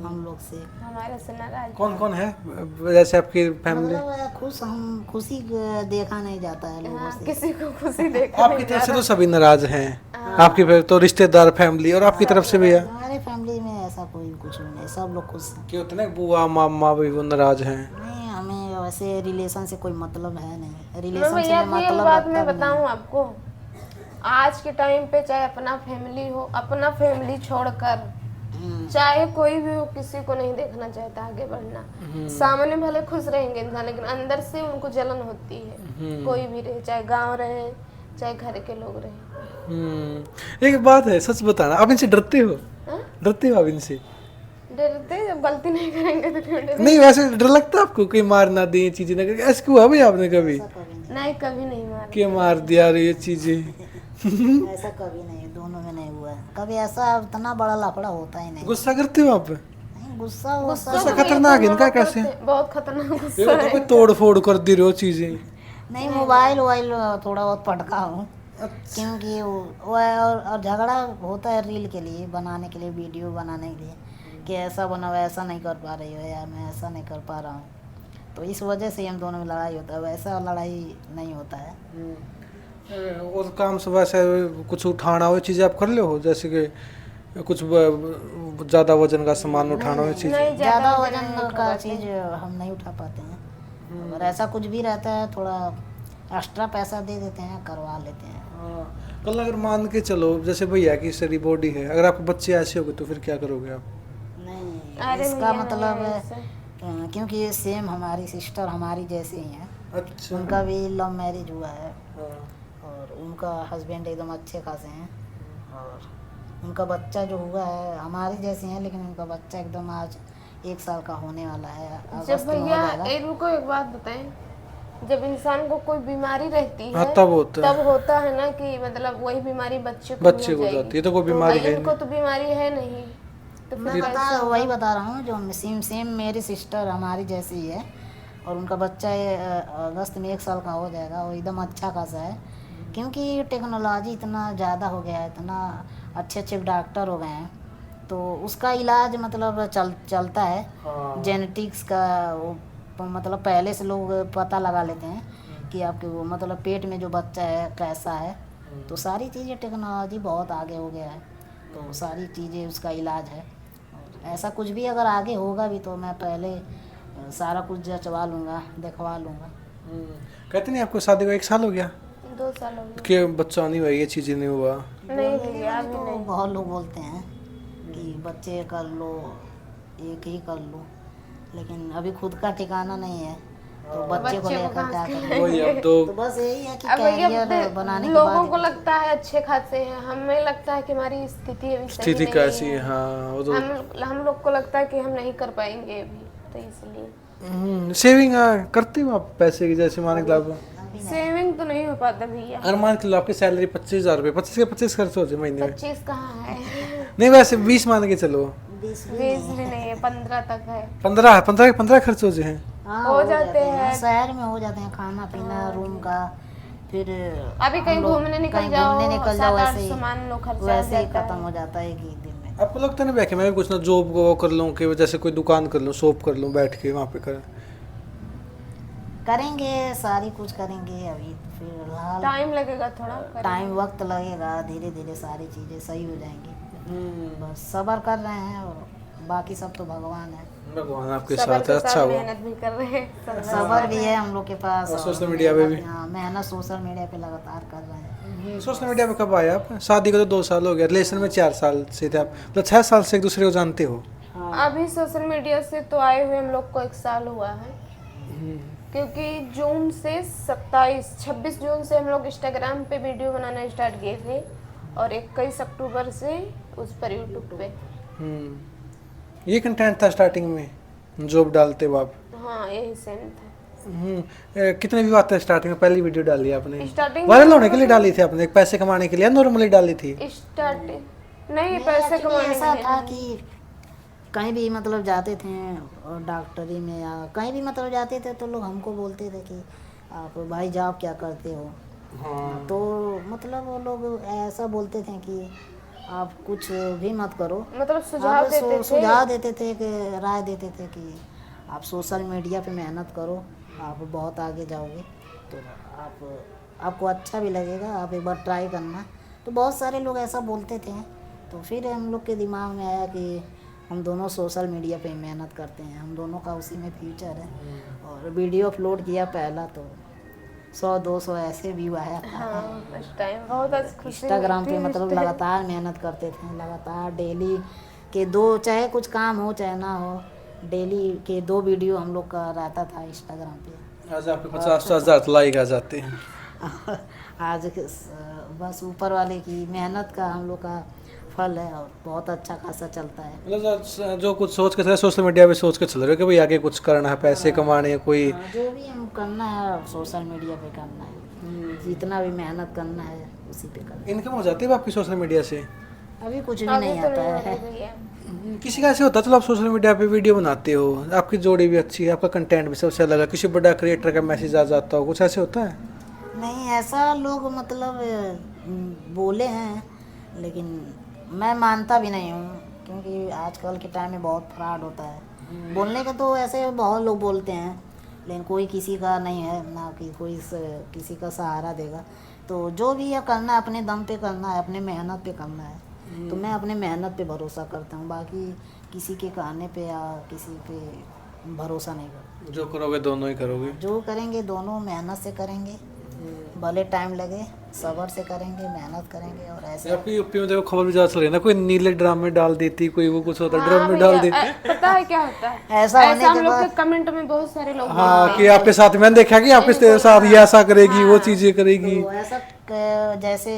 Speaker 3: हम लोग से।
Speaker 1: हमारे से नाराज।
Speaker 2: कौन कौन है जैसे आपकी फैमिली?
Speaker 3: मतलब खुशी देखा नहीं जाता है लोगों
Speaker 1: हाँ,
Speaker 3: से।
Speaker 1: किसी को खुशी देखा
Speaker 2: आपकी तरफ से तो सभी नाराज हैं, आपकी तो रिश्तेदार फैमिली और आपकी तरफ से भी है?
Speaker 3: हमारे फैमिली में ऐसा कोई कुछ नहीं, सब लोग खुश हैं।
Speaker 2: कि होते ना बुआ मामा भी वो नाराज हैं?
Speaker 3: नहीं, हमें वैसे रिलेशन से कोई मतलब है नहीं,
Speaker 1: मैं
Speaker 3: रिलेशन
Speaker 1: भैया
Speaker 3: से
Speaker 1: रियल
Speaker 3: मतलब
Speaker 1: बात
Speaker 3: रखता
Speaker 1: मैं
Speaker 3: भी नहीं।
Speaker 1: बताऊं आपको, आज के टाइम पे चाहे अपना फैमिली हो, अपना फैमिली छोड़कर चाहे कोई भी हो, किसी को नहीं देखना चाहता आगे बढ़ना। सामने भले खुश रहेंगे इंसान लेकिन अंदर से उनको जलन होती है। कोई भी रहे, चाहे गांव रहे चाहे घर के लोग रहे।
Speaker 2: एक बात है सच बताना, आप इनसे डरते हो?
Speaker 1: हाँ?
Speaker 2: डरते हो आप इनसे?
Speaker 1: डरते, जब गलती नहीं करेंगे तो क्यों डरेंगे?
Speaker 2: नहीं वैसे डर लगता है आपको कोई मार ना दे, ये चीजें ना करे? ऐसा क्यों हुआ भाई आपने कभी
Speaker 1: नहीं, कभी नहीं मारा।
Speaker 2: कि मार दिया ये चीजें?
Speaker 3: ऐसा कभी नहीं, दोनों में नहीं हुआ है कभी, ऐसा इतना बड़ा लफड़ा होता ही नहीं।
Speaker 2: गुस्सा करते हो आप?
Speaker 3: नहीं, गुस्सा
Speaker 1: गुस्सा
Speaker 2: गुस्सा
Speaker 1: तो
Speaker 2: खतरनाक है
Speaker 1: भैया
Speaker 2: इनका,
Speaker 1: बहुत
Speaker 2: कैसे?
Speaker 1: करते- बहुत खतरनाक
Speaker 2: ये
Speaker 1: गुस्सा
Speaker 2: तो
Speaker 1: है।
Speaker 2: कोई तोड़ फोड़ कर दे रहे हो चीजें।
Speaker 3: नहीं, मोबाइल वोबाइल थोड़ा बहुत पटका हूँ, क्योंकि और झगड़ा होता है रील के लिए, बनाने के लिए, वीडियो बनाने के लिए, कि ऐसा बनाओ, ऐसा नहीं कर पा रही हो यार, मैं ऐसा नहीं कर पा रहा हूँ, तो इस वजह से हम दोनों में लड़ाई होता है। वैसा लड़ाई नहीं होता है।
Speaker 2: और काम से वैसे कुछ उठाना हो चीजें आप कर ले हो, जैसे कि कुछ ज्यादा वजन का सामान उठाना हो चीजें?
Speaker 1: नहीं,
Speaker 3: ज़्यादा
Speaker 1: नहीं
Speaker 3: वजन का
Speaker 1: उठाते।
Speaker 3: चीज़ हम नहीं उठा पाते हैं, और ऐसा कुछ भी रहता है थोड़ा एक्स्ट्रा पैसा दे देते हैं, करवा लेते हैं।
Speaker 2: हाँ, कल अगर मान के चलो जैसे भैया की सारी बॉडी है, अगर आपके बच्चे ऐसे हो गए तो फिर क्या करोगे आप?
Speaker 3: नहीं,
Speaker 1: अरे
Speaker 3: इसका
Speaker 1: भैया,
Speaker 3: मतलब
Speaker 1: नहीं, ऐसे।
Speaker 3: क्योंकि ये सेम हमारी सिस्टर हमारी जैसे ही हैं।
Speaker 2: अच्छा।
Speaker 3: उनका भी लव मैरिज हुआ है
Speaker 2: हाँ।
Speaker 3: और उनका हस्बैंड एकदम अच्छे खासे हैं और उनका बच्चा जो हुआ है हमारे जैसे हैं, लेकिन उनका बच्चा एकदम आज 1 साल का होने वाला है।
Speaker 1: जब
Speaker 3: अगस्त में हो
Speaker 1: भैया
Speaker 3: जाएगा।
Speaker 1: रुको एक बात बताएं, जब इंसान को कोई बीमारी रहती है
Speaker 2: हाँ, तब होता है
Speaker 1: ना कि मतलब वही बीमारी बच्चे को
Speaker 2: हो जाती है, तो कोई बीमारी है
Speaker 1: इनको तो बीमारी है नहीं, तो
Speaker 3: मैं वही बता रहा हूँ जो सेम मेरी सिस्टर हमारी जैसी ही है और उनका बच्चा अगस्त में 1 साल का हो जाएगा। वो एकदम अच्छा खासा है क्योंकि टेक्नोलॉजी इतना ज़्यादा हो गया है, इतना अच्छे डॉक्टर हो गए हैं, तो उसका इलाज मतलब चलता है।
Speaker 2: हाँ।
Speaker 3: जेनेटिक्स का वो मतलब पहले से लोग पता लगा लेते हैं कि आपके वो मतलब पेट में जो बच्चा है कैसा है, तो सारी चीज़ें टेक्नोलॉजी बहुत आगे हो गया है, तो सारी चीज़ें उसका इलाज है। और ऐसा कुछ भी अगर आगे होगा भी तो मैं पहले सारा कुछ जचवा लूँगा, दिखवा लूँगा।
Speaker 2: कहते नहीं आपको शादी को 1 साल हो गया
Speaker 1: 2 साल हो गए।
Speaker 2: कि बच्चा नहीं हुआ, ये चीज़ें नहीं हुआ?
Speaker 1: नहीं भैया अभी
Speaker 3: तो
Speaker 1: नहीं।
Speaker 3: बहुत लोग बोलते हैं कि बच्चे कर लो, एक ही कर लो, लेकिन अभी खुद का ठिकाना नहीं है, तो बच्चे को लेकर क्या करें।
Speaker 2: वही अब
Speaker 3: तो
Speaker 2: तो
Speaker 3: बस यही है कि
Speaker 1: अब भैया
Speaker 3: कैरियर बनाने के
Speaker 1: लोगों
Speaker 3: बाद
Speaker 1: को लगता है अच्छे खासे हैं, हमें लगता है कि हमारी स्थिति अभी सही
Speaker 2: स्थिति
Speaker 1: नहीं
Speaker 2: कैसी
Speaker 1: है।
Speaker 2: है। हाँ, वो तो
Speaker 1: हम लोग को लगता है कि हम नहीं कर पाएंगे अभी, तो इसलिए
Speaker 2: सेविंग करते हो आप पैसे की? जैसे मान के आप
Speaker 1: सेविंग तो नहीं हो पाता भैया।
Speaker 2: अगर मान के लो आपकी सैलरी 25,000 रुपये, 25 के 25 खर्च हो जाए महीने में?
Speaker 1: 25 कहाँ है?
Speaker 2: नहीं, वैसे 20 मान के चलो।
Speaker 3: 20
Speaker 1: 20 भी नहीं है, 15 तक है।
Speaker 2: 15 खर्च हो जाए।
Speaker 3: हाँ,
Speaker 1: हो जाते हैं।
Speaker 3: शहर में हो जाते हैं, खाना पीना रूम का, फिर
Speaker 1: अभी कहीं
Speaker 3: हम लोग
Speaker 1: घूमने निकल
Speaker 3: कहीं
Speaker 1: जाओ,
Speaker 3: घूमने निकल जाओ,
Speaker 1: 7-8
Speaker 3: वैसे ही
Speaker 1: सामान लो खर्चा
Speaker 3: वैसे ही
Speaker 1: हो जाता
Speaker 3: खत्म
Speaker 1: है।
Speaker 3: हो जाता है एक ही दिन में।
Speaker 2: आपको लगता है ना बैठ के मैं भी कुछ ना जॉब वो कर लूँ कि जैसे कोई दुकान कर लूँ, शॉप कर लूँ, बैठ के वहाँ पे कर?
Speaker 3: करेंगे, सारी कुछ करेंगे। अभी फिलहाल
Speaker 1: टाइम लगेगा थोड़ा।
Speaker 3: टाइम वक्त लगेगा, धीरे धीरे सारी चीज़ें सही हो जाएंगी। बस सब्र कर रहे हैं और बाकी सब तो भगवान है।
Speaker 2: भगवान आपके
Speaker 1: सबर
Speaker 2: साथ
Speaker 1: के
Speaker 2: है।
Speaker 1: साथ
Speaker 2: अच्छा हुआ।
Speaker 1: मेहनत भी कर रहे हैं।
Speaker 3: सब्र भी है हम लोग के पास
Speaker 2: और
Speaker 3: और
Speaker 2: सोशल मीडिया पे भी?
Speaker 3: हाँ, मेहनत सोशल मीडिया पे लगातार कर रहे हैं।
Speaker 2: सोशल मीडिया पे कब आए आप? शादी को तो 2 साल हो गया, रिलेशन में 4 साल से थे आप, मतलब 6 साल से एक दूसरे को जानते हो?
Speaker 1: अभी सोशल मीडिया से तो आए हुए हम लोग को 1 साल हुआ है, क्योंकि जून से 26 जून से हम लोग इंस्टाग्राम पे वीडियो बनाना स्टार्ट किए थे और 21 अक्टूबर से उस पर यूट्यूब पे।
Speaker 2: ये कंटेंट था स्टार्टिंग में जॉब डालते हो आप?
Speaker 1: हाँ यही सेम था।
Speaker 2: कितने व्यू आते हैं स्टार्टिंग में? पहली वीडियो डाली आपने
Speaker 1: स्टार्टिंग
Speaker 2: वायरल होने के लिए डाली थी आपने, पैसे कमाने के लिए, नॉर्मली डाली थी?
Speaker 1: स्टार्टिंग नहीं, पैसे कमाने
Speaker 3: ऐसा
Speaker 1: के
Speaker 3: था
Speaker 1: लिए।
Speaker 3: कि कहीं भी मतलब जाते थे और डॉक्टरी में या कहीं भी मतलब जाते थे तो लोग हमको बोलते थे कि आप भाई जॉब क्या करते हो।
Speaker 2: हाँ।
Speaker 3: तो मतलब वो लोग ऐसा बोलते थे कि आप कुछ भी मत करो,
Speaker 1: मतलब
Speaker 3: आप
Speaker 1: सुझाव देते थे।
Speaker 3: कि राय देते थे कि आप सोशल मीडिया पे मेहनत करो, आप बहुत आगे जाओगे, तो आपको अच्छा भी लगेगा, आप एक बार ट्राई करना। तो बहुत सारे लोग ऐसा बोलते थे, तो फिर हम लोग के दिमाग में आया कि हम दोनों सोशल मीडिया पे मेहनत करते हैं, हम दोनों का उसी में फ्यूचर है। और वीडियो अपलोड किया पहला तो 100-200 ऐसे व्यू आया था।
Speaker 1: हाँ उस टाइम बहुत खुशी
Speaker 3: इंस्टाग्राम
Speaker 1: मिलती
Speaker 3: पे
Speaker 1: है।
Speaker 3: मतलब लगातार मेहनत करते थे, लगातार डेली के 2, चाहे कुछ काम हो चाहे ना हो, डेली के 2 वीडियो हम लोग का रहता था इंस्टाग्राम पे।
Speaker 2: आज आपके 50,000 लाइक आ जाते हैं।
Speaker 3: आज बस ऊपर वाले की मेहनत का हम लोग का फल है और बहुत अच्छा खासा चलता है।
Speaker 2: मतलब जो कुछ सोच के चले सोशल मीडिया पे सोच के चल रहे हो कि भाई आगे कुछ करना है, पैसे कमाने हैं, कोई
Speaker 3: जो भी हम करना है सोशल मीडिया पे करना है, जितना भी मेहनत करना है उसी पे करना है।
Speaker 2: इनकम हो जाती है आपकी सोशल मीडिया से?
Speaker 3: अभी कुछ भी
Speaker 1: अभी
Speaker 3: नहीं
Speaker 1: तो
Speaker 3: आता
Speaker 1: नहीं
Speaker 3: है।
Speaker 1: होती भैया।
Speaker 2: किसी का ऐसे होता है चलो आप सोशल मीडिया पे वीडियो बनाते हो, आपकी जोड़ी भी अच्छी है, आपका कंटेंट भी सबसे अलग है, किसी बड़ा क्रिएटर का मैसेज आ जाता हो, कुछ ऐसे होता है?
Speaker 3: नहीं, ऐसा लोग मतलब बोले हैं, लेकिन मैं मानता भी नहीं हूँ, क्योंकि आजकल के टाइम में बहुत फ्रॉड होता है। बोलने का तो ऐसे बहुत लोग बोलते हैं, लेकिन कोई किसी का नहीं है ना कि कोई किसी का सहारा देगा। तो जो भी है करना है अपने दम पे करना है, अपने मेहनत पे करना है। तो मैं अपने मेहनत पे भरोसा करता हूँ, बाकी किसी के कहने पे या किसी पे भरोसा नहीं करता।
Speaker 2: जो करोगे दोनों ही करोगे?
Speaker 3: जो करेंगे दोनों मेहनत से करेंगे, भले टाइम लगे, सब्र से करेंगे, मेहनत करेंगे और ऐसे।
Speaker 2: आपकी यूपी में देखो खबर भी ज्यादा चल रही है ना, कोई नीले ड्राम में डाल देती, कोई वो कुछ होता है
Speaker 1: हाँ
Speaker 2: ड्रम में डाल
Speaker 1: भैया,
Speaker 2: देती।
Speaker 1: पता है क्या होता है,
Speaker 3: ऐसा होने
Speaker 1: हम
Speaker 3: के
Speaker 1: लोग के
Speaker 3: बाद
Speaker 1: कमेंट में बहुत सारे लोग
Speaker 2: हाँ
Speaker 1: बोलते
Speaker 2: कि
Speaker 1: हैं।
Speaker 2: आपके साथ मैंने देखा कि आपके साथ ये ऐसा करेगी, वो चीजें करेगी।
Speaker 3: तो ऐसा जैसे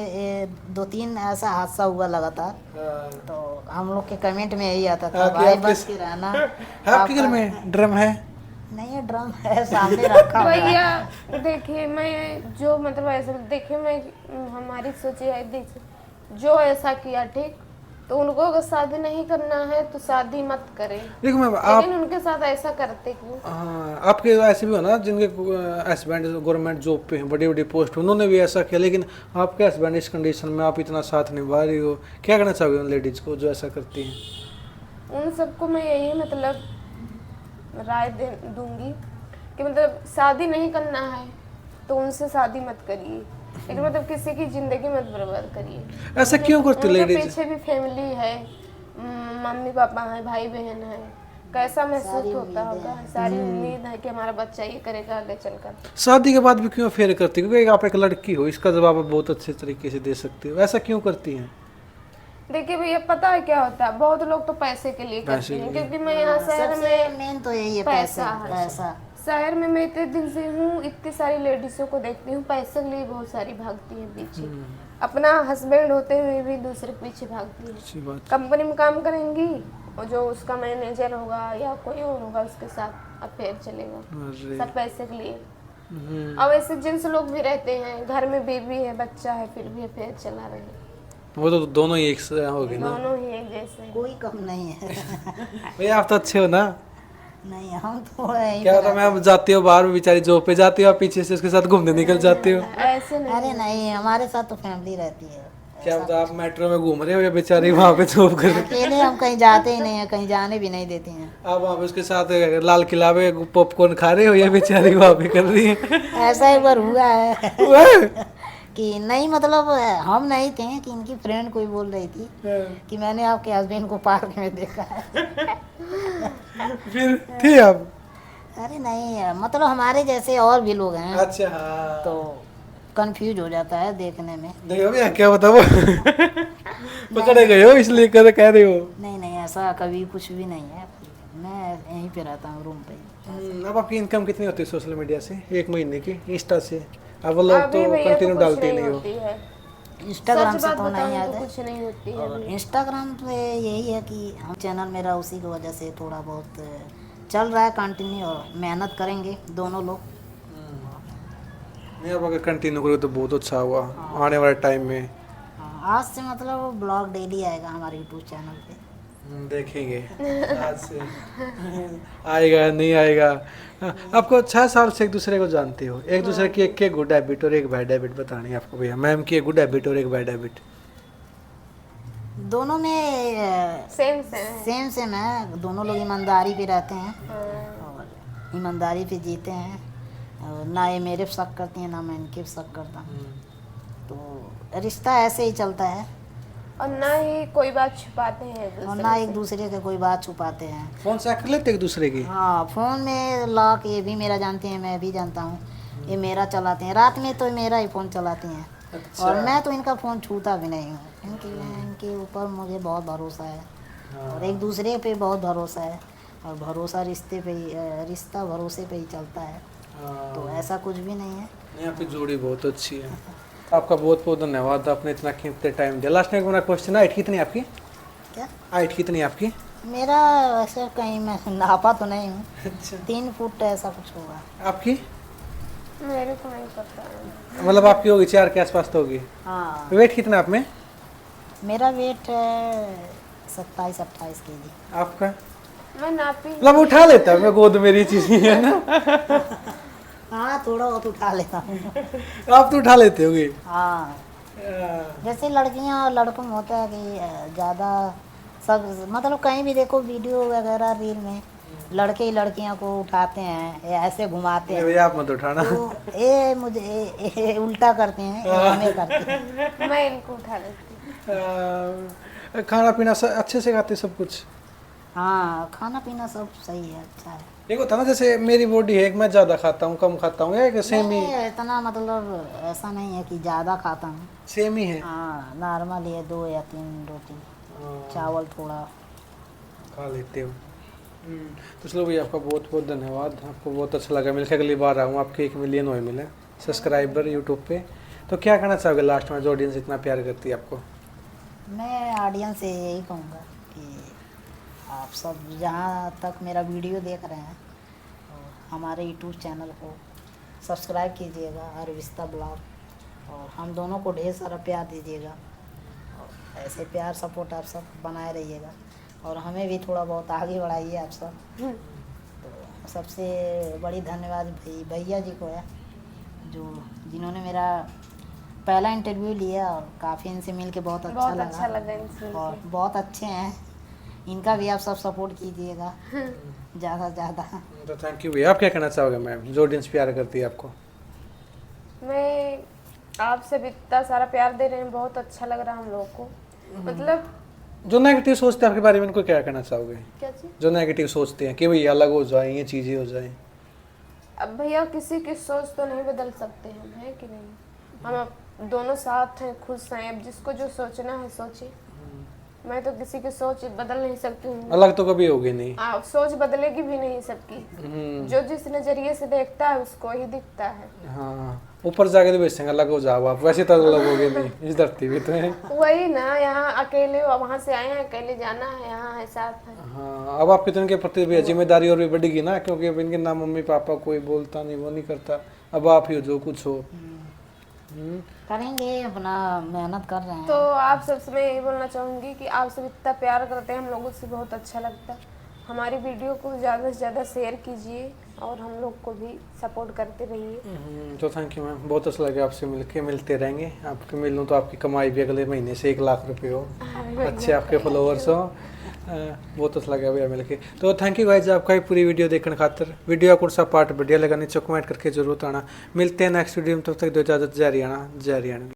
Speaker 3: 2-3 ऐसा हादसा हुआ लगातार, तो हम लोग के कमेंट में यही आता था,
Speaker 2: हाँ, कि
Speaker 3: भाई
Speaker 2: आपके-
Speaker 3: बच के रहना।
Speaker 2: आपके घर में ड्रम है?
Speaker 3: नहीं है, ड्रम है सामने रखा हुआ है।
Speaker 1: भैया देखिए, मैं जो मतलब ऐसे देखिए, मैं हमारी सोच है, देखिए जो ऐसा किया ठीक, तो उनको अगर शादी नहीं करना है तो शादी मत करें,
Speaker 2: देखो मैं आप
Speaker 1: लेकिन उनके साथ ऐसा करते क्यों?
Speaker 2: हाँ, आपके ऐसे भी हो ना जिनके हस्बैंड गवर्नमेंट जॉब पे हैं, बड़ी बड़ी पोस्ट, उन्होंने भी ऐसा किया, लेकिन आपके हस्बैंड इस कंडीशन में आप इतना साथ निभा रही हो, क्या कहना चाहोगे उन लेडीज को जो ऐसा करती हैं?
Speaker 1: उन सबको मैं यही मतलब राय दे दूंगी कि मतलब शादी नहीं करना है तो उनसे शादी मत करिए, लेकिन मतलब किसी की जिंदगी मत बर्बाद करिए।
Speaker 2: ऐसा क्यों करती
Speaker 1: उनके
Speaker 2: लेडीज?
Speaker 1: पीछे भी फैमिली है, मम्मी पापा है, भाई बहन है, कैसा महसूस होता होगा, सारी उम्मीद है कि हमारा बच्चा ये करेगा आगे चलकर।
Speaker 2: शादी के बाद भी क्यों फेर करती? क्योंकि आप एक लड़की हो, इसका जवाब आप बहुत अच्छे तरीके से दे सकते हो। ऐसा क्यों करती हैं?
Speaker 1: देखिए भैया, पता है क्या होता है, बहुत लोग तो पैसे के लिए करते हैं, क्योंकि मैं यहाँ शहर में
Speaker 3: मेन तो यही है,
Speaker 1: पैसा
Speaker 3: पैसा।
Speaker 1: शहर में मैं इतने दिन से हूँ, इतनी सारी लेडीजों को देखती हूँ, पैसे के लिए बहुत सारी भागती है पीछे, अपना हस्बैंड होते हुए भी दूसरे के पीछे भागती है।
Speaker 2: अच्छी बात।
Speaker 1: कंपनी में काम करेंगी और जो उसका मैनेजर होगा या कोई और होगा उसके साथ अफेयर चलेगा,
Speaker 2: अरे
Speaker 1: सब पैसे के लिए। अब ऐसे जेंट्स लोग भी रहते हैं, घर में बेबी है, बच्चा है, फिर भी अफेयर चला रहे हैं।
Speaker 2: वो तो दोनों ही एक से होगी ना।
Speaker 1: दोनों ही एक जैसे हैं।
Speaker 3: कोई कम नहीं है।
Speaker 2: भैया आप तो अच्छे हो ना?
Speaker 3: नहीं, हम तो यहीं
Speaker 2: क्या होता है, मैं जाती हो बाहर, बेचारी जॉब पे जाती हो, आप पीछे से उसके साथ घूमने निकल जाते हो।
Speaker 1: ऐसे नहीं।
Speaker 3: अरे नहीं, हमारे साथ तो फैमिली रहती है।
Speaker 2: क्या पता आप मेट्रो में घूम रहे हो या बेचारी वहाँ पे जॉब कर रही
Speaker 3: अकेले हम कहीं जाते ही नहीं है, कहीं जाने भी नहीं देती हैं।
Speaker 2: है। आप वहाँ पे उसके साथ लाल किला पे पॉपकॉर्न खा रहे हो या बेचारी वहाँ पे कर रही है?
Speaker 3: ऐसा एक बार हुआ है
Speaker 2: हुआ है?
Speaker 3: कि नहीं, मतलब हम नहीं थे, कि इनकी फ्रेंड कोई बोल रही थी कि मैंने आपके हस्बैंड को पार्क में देखा है।
Speaker 2: फिर थे आप?
Speaker 3: अरे नहीं, मतलब हमारे जैसे और भी लोग हैं,
Speaker 2: अच्छा हाँ।
Speaker 3: तो कंफ्यूज हो जाता है देखने में।
Speaker 2: देखो भैया क्या बताओ, पकड़े गए हो इसलिए कर कह रहे हो।
Speaker 3: नहीं नहीं, ऐसा कभी कुछ भी नहीं है, मैं यहीं पे रहता हूँ, रूम पे।
Speaker 2: अब आपकी इनकम कितनी होती है सोशल मीडिया से एक महीने की, इंस्टा से? अब वो लोग तो
Speaker 1: अभी भैया
Speaker 2: कंटिन्यू
Speaker 1: कुछ
Speaker 2: डालते नहीं हो।
Speaker 1: होती है।
Speaker 3: इंस्टाग्राम
Speaker 1: सच
Speaker 3: से
Speaker 1: बात
Speaker 3: तो नहीं
Speaker 1: बताऊं
Speaker 3: आता
Speaker 1: तो
Speaker 3: है।
Speaker 1: कुछ नहीं होती है
Speaker 3: और
Speaker 1: अभी।
Speaker 3: इंस्टाग्राम पे यही है कि हम चैनल मेरा उसी की वजह से थोड़ा बहुत चल रहा है कंटिन्यू, और मेहनत करेंगे दोनों लोग।
Speaker 2: नहीं, अब अगर कंटिन्यू करोगे तो बहुत अच्छा हुआ आने वाले टाइम में।
Speaker 3: हाँ, आज से मतलब ब्लॉग डेली आएगा हमारे यूट्यूब चैनल पे।
Speaker 2: देखेंगे आज से आएगा नहीं आएगा। आपको 6 साल से एक दूसरे को जानते हो, एक दूसरे की एक गुड हैबिट और एक बैड हैबिट बतानी है आपको भैया। मैम की एक गुड हैबिट और एक बैड हैबिट।
Speaker 3: दोनों में
Speaker 1: सेम
Speaker 3: सेम है, दोनों लोग ईमानदारी पे रहते हैं और ईमानदारी पे जीते हैं, और ना ये मेरे पे शक करती हैं ना मैं इनके पे शक करता हूँ, तो रिश्ता ऐसे ही चलता है।
Speaker 1: और ना ही कोई बात छुपाते हैं एक
Speaker 3: और
Speaker 1: दूसरे
Speaker 3: ना
Speaker 1: से।
Speaker 3: एक दूसरे के कोई बात छुपाते हैं।
Speaker 2: फोन चेक कर लेते एक दूसरे की?
Speaker 3: हाँ, फोन में लॉक ये भी मेरा जानते हैं, मैं भी जानता हूँ, ये मेरा चलाते हैं, रात में तो मेरा ही फ़ोन चलाती हैं।
Speaker 2: अच्छा।
Speaker 3: और मैं तो इनका फ़ोन छूता भी नहीं हूँ, इनके ऊपर मुझे बहुत भरोसा है। और एक दूसरे पे बहुत भरोसा है, और भरोसा रिश्ते पे ही, रिश्ता भरोसे पे ही चलता है, तो ऐसा कुछ भी नहीं है।
Speaker 2: नहीं, आपकी जोड़ी बहुत अच्छी है। आपका बहुत बहुत धन्यवाद, आपने इतना कीमती टाइम दिया। लास्ट में मेरा क्वेश्चन है, हाइट कितनी है आपकी?
Speaker 3: क्या?
Speaker 2: हाइट कितनी है आपकी?
Speaker 3: मेरा वैसे कहीं मैं नापा तो नहीं हूँ,
Speaker 2: अच्छा।
Speaker 3: 3 फुट ऐसा कुछ होगा।
Speaker 2: आपकी?
Speaker 1: मेरे को नहीं पता है।
Speaker 2: मतलब आपकी होगी 4 के आसपास तो होगी।
Speaker 3: हाँ,
Speaker 2: वेट कितना है आप में?
Speaker 3: मेरा वेट है 27-28 केजी।
Speaker 2: आपका?
Speaker 1: मैं नापी
Speaker 2: मतलब उठा लेता है, मैं गोद मेरी चीज नहीं है ना।
Speaker 3: हाँ, थोड़ा बहुत उठा लेता हूँ।
Speaker 2: आप तो उठा लेते होगे।
Speaker 3: हाँ, जैसे लड़कियां और लड़कों में होता है कि ज़्यादा सब, मतलब कहीं भी देखो वीडियो वगैरह रील में लड़के ही लड़कियां को उठाते हैं, या ऐसे घुमाते हैं,
Speaker 2: भैया आप मत उठाना।
Speaker 3: तो ये मुझे ये उल्टा करते हैं, ये हमें करते हैं।
Speaker 1: मैं इनको उठा लेती हूँ।
Speaker 2: खाना पीना अच्छे से खाते सब कुछ?
Speaker 3: हाँ खाना पीना सब सही है, अच्छा है।
Speaker 2: एक होता ना जैसे मेरी बॉडी है, मैं ज़्यादा खाता हूँ कम खाता हूँ, या सेम ही?
Speaker 3: नहीं, इतना मतलब ऐसा नहीं है कि ज़्यादा खाता हूँ।
Speaker 2: सेम ही है।
Speaker 3: हाँ नॉर्मल है, 2 या 3 रोटी,
Speaker 2: हाँ,
Speaker 3: चावल थोड़ा।
Speaker 2: खा लेते हो। तो चलो भैया, आपका बहुत बहुत धन्यवाद, आपको बहुत अच्छा लगा मिलकर। अगली बार आऊँ आपके 1 मिलियन हुए मिले सब्सक्राइबर यूट्यूब पे। तो क्या कहना चाहोगे लास्ट में, जो ऑडियंस इतना प्यार करती है आपको?
Speaker 3: मैं ऑडियंस से यही कहूँगा कि आप सब जहाँ तक मेरा वीडियो देख रहे हैं और हमारे यूट्यूब चैनल को सब्सक्राइब कीजिएगा, अरविस्ता ब्लॉग, और हम दोनों को ढेर सारा प्यार दीजिएगा, और ऐसे प्यार सपोर्ट आप सब बनाए रहिएगा, और हमें भी थोड़ा बहुत आगे बढ़ाइए आप सब। तो सबसे बड़ी धन्यवाद भैया जी को है, जो जिन्होंने मेरा पहला इंटरव्यू लिया, और काफ़ी इनसे मिल के बहुत अच्छा लगा
Speaker 1: इनसे।
Speaker 3: और बहुत अच्छे हैं। इनका भी आप सब सपोर्ट कीजिएगा ज़्यादा से ज़्यादा।
Speaker 2: तो थैंक यू भैया। आप क्या कहना चाहोगे मैम, जो ऑडियंस प्यार करती है आपको?
Speaker 1: मैं आपसे भी इतना सारा प्यार दे रहे हैं, बहुत अच्छा लग रहा है हम लोगों को। मतलब
Speaker 2: जो नेगेटिव सोचते हैं आपके बारे में, उनको क्या कहना चाहोगे?
Speaker 1: क्या चीज़?
Speaker 2: जो नेगेटिव सोचते हैं कि भाई अलग हो जाए, ये चीज़ें हो जाए।
Speaker 1: अब भैया किसी की सोच तो नहीं बदल सकते हम, है कि नहीं? हम अब दोनों साथ हैं, खुश हैं, अब जिसको जो सोचना है सोचे। मैं तो किसी की सोच बदल नहीं सकती हूँ।
Speaker 2: अलग तो कभी होगी नहीं।
Speaker 1: सोच बदलेगी भी नहीं सबकी। जो जिस नजरिए से देखता है उसको ही दिखता है।
Speaker 2: हाँ, ऊपर जाके तो बेचेंगे अलग हो जाओ आप, वैसे तो अलग होगे नहीं, इस धरती भी तो है।
Speaker 1: वही ना, यहाँ अकेले वहाँ से आए हैं, अकेले जाना है, यहाँ है साथ है।
Speaker 2: हाँ, अब आपकी तो इनके प्रति भी जिम्मेदारी और भी बढ़ेगी ना, क्योंकि अब इनके ना मम्मी पापा कोई बोलता नहीं, वो नहीं करता, अब आप ही हो जो कुछ हो।
Speaker 3: करेंगे, अपना मेहनत कर रहे हैं।
Speaker 1: तो आप सबसे मैं यही बोलना चाहूँगी कि आप सब इतना प्यार करते हैं हम लोगों से, बहुत अच्छा लगता है। हमारी वीडियो को ज़्यादा से ज़्यादा शेयर कीजिए और हम लोग को भी सपोर्ट करते रहिए।
Speaker 2: तो थैंक यू मैम, बहुत अच्छा लगा आपसे मिलते रहेंगे। आपके मिलूँ तो आपकी कमाई भी अगले महीने से 1 लाख रुपए हो, अच्छे आपके फॉलोअर्स हो। बहुत अच्छा लगा भैया मिलके। तो थैंक यू गाइस आपका ये पूरी वीडियो देखने खातिर। वीडियो कौन सा पार्ट बढ़िया लगा नीचे कमेंट करके जरूर आना। मिलते हैं नेक्स्ट वीडियो में, तब तक दो इजाज़त। जय हरियाणा, जय हरियाणा।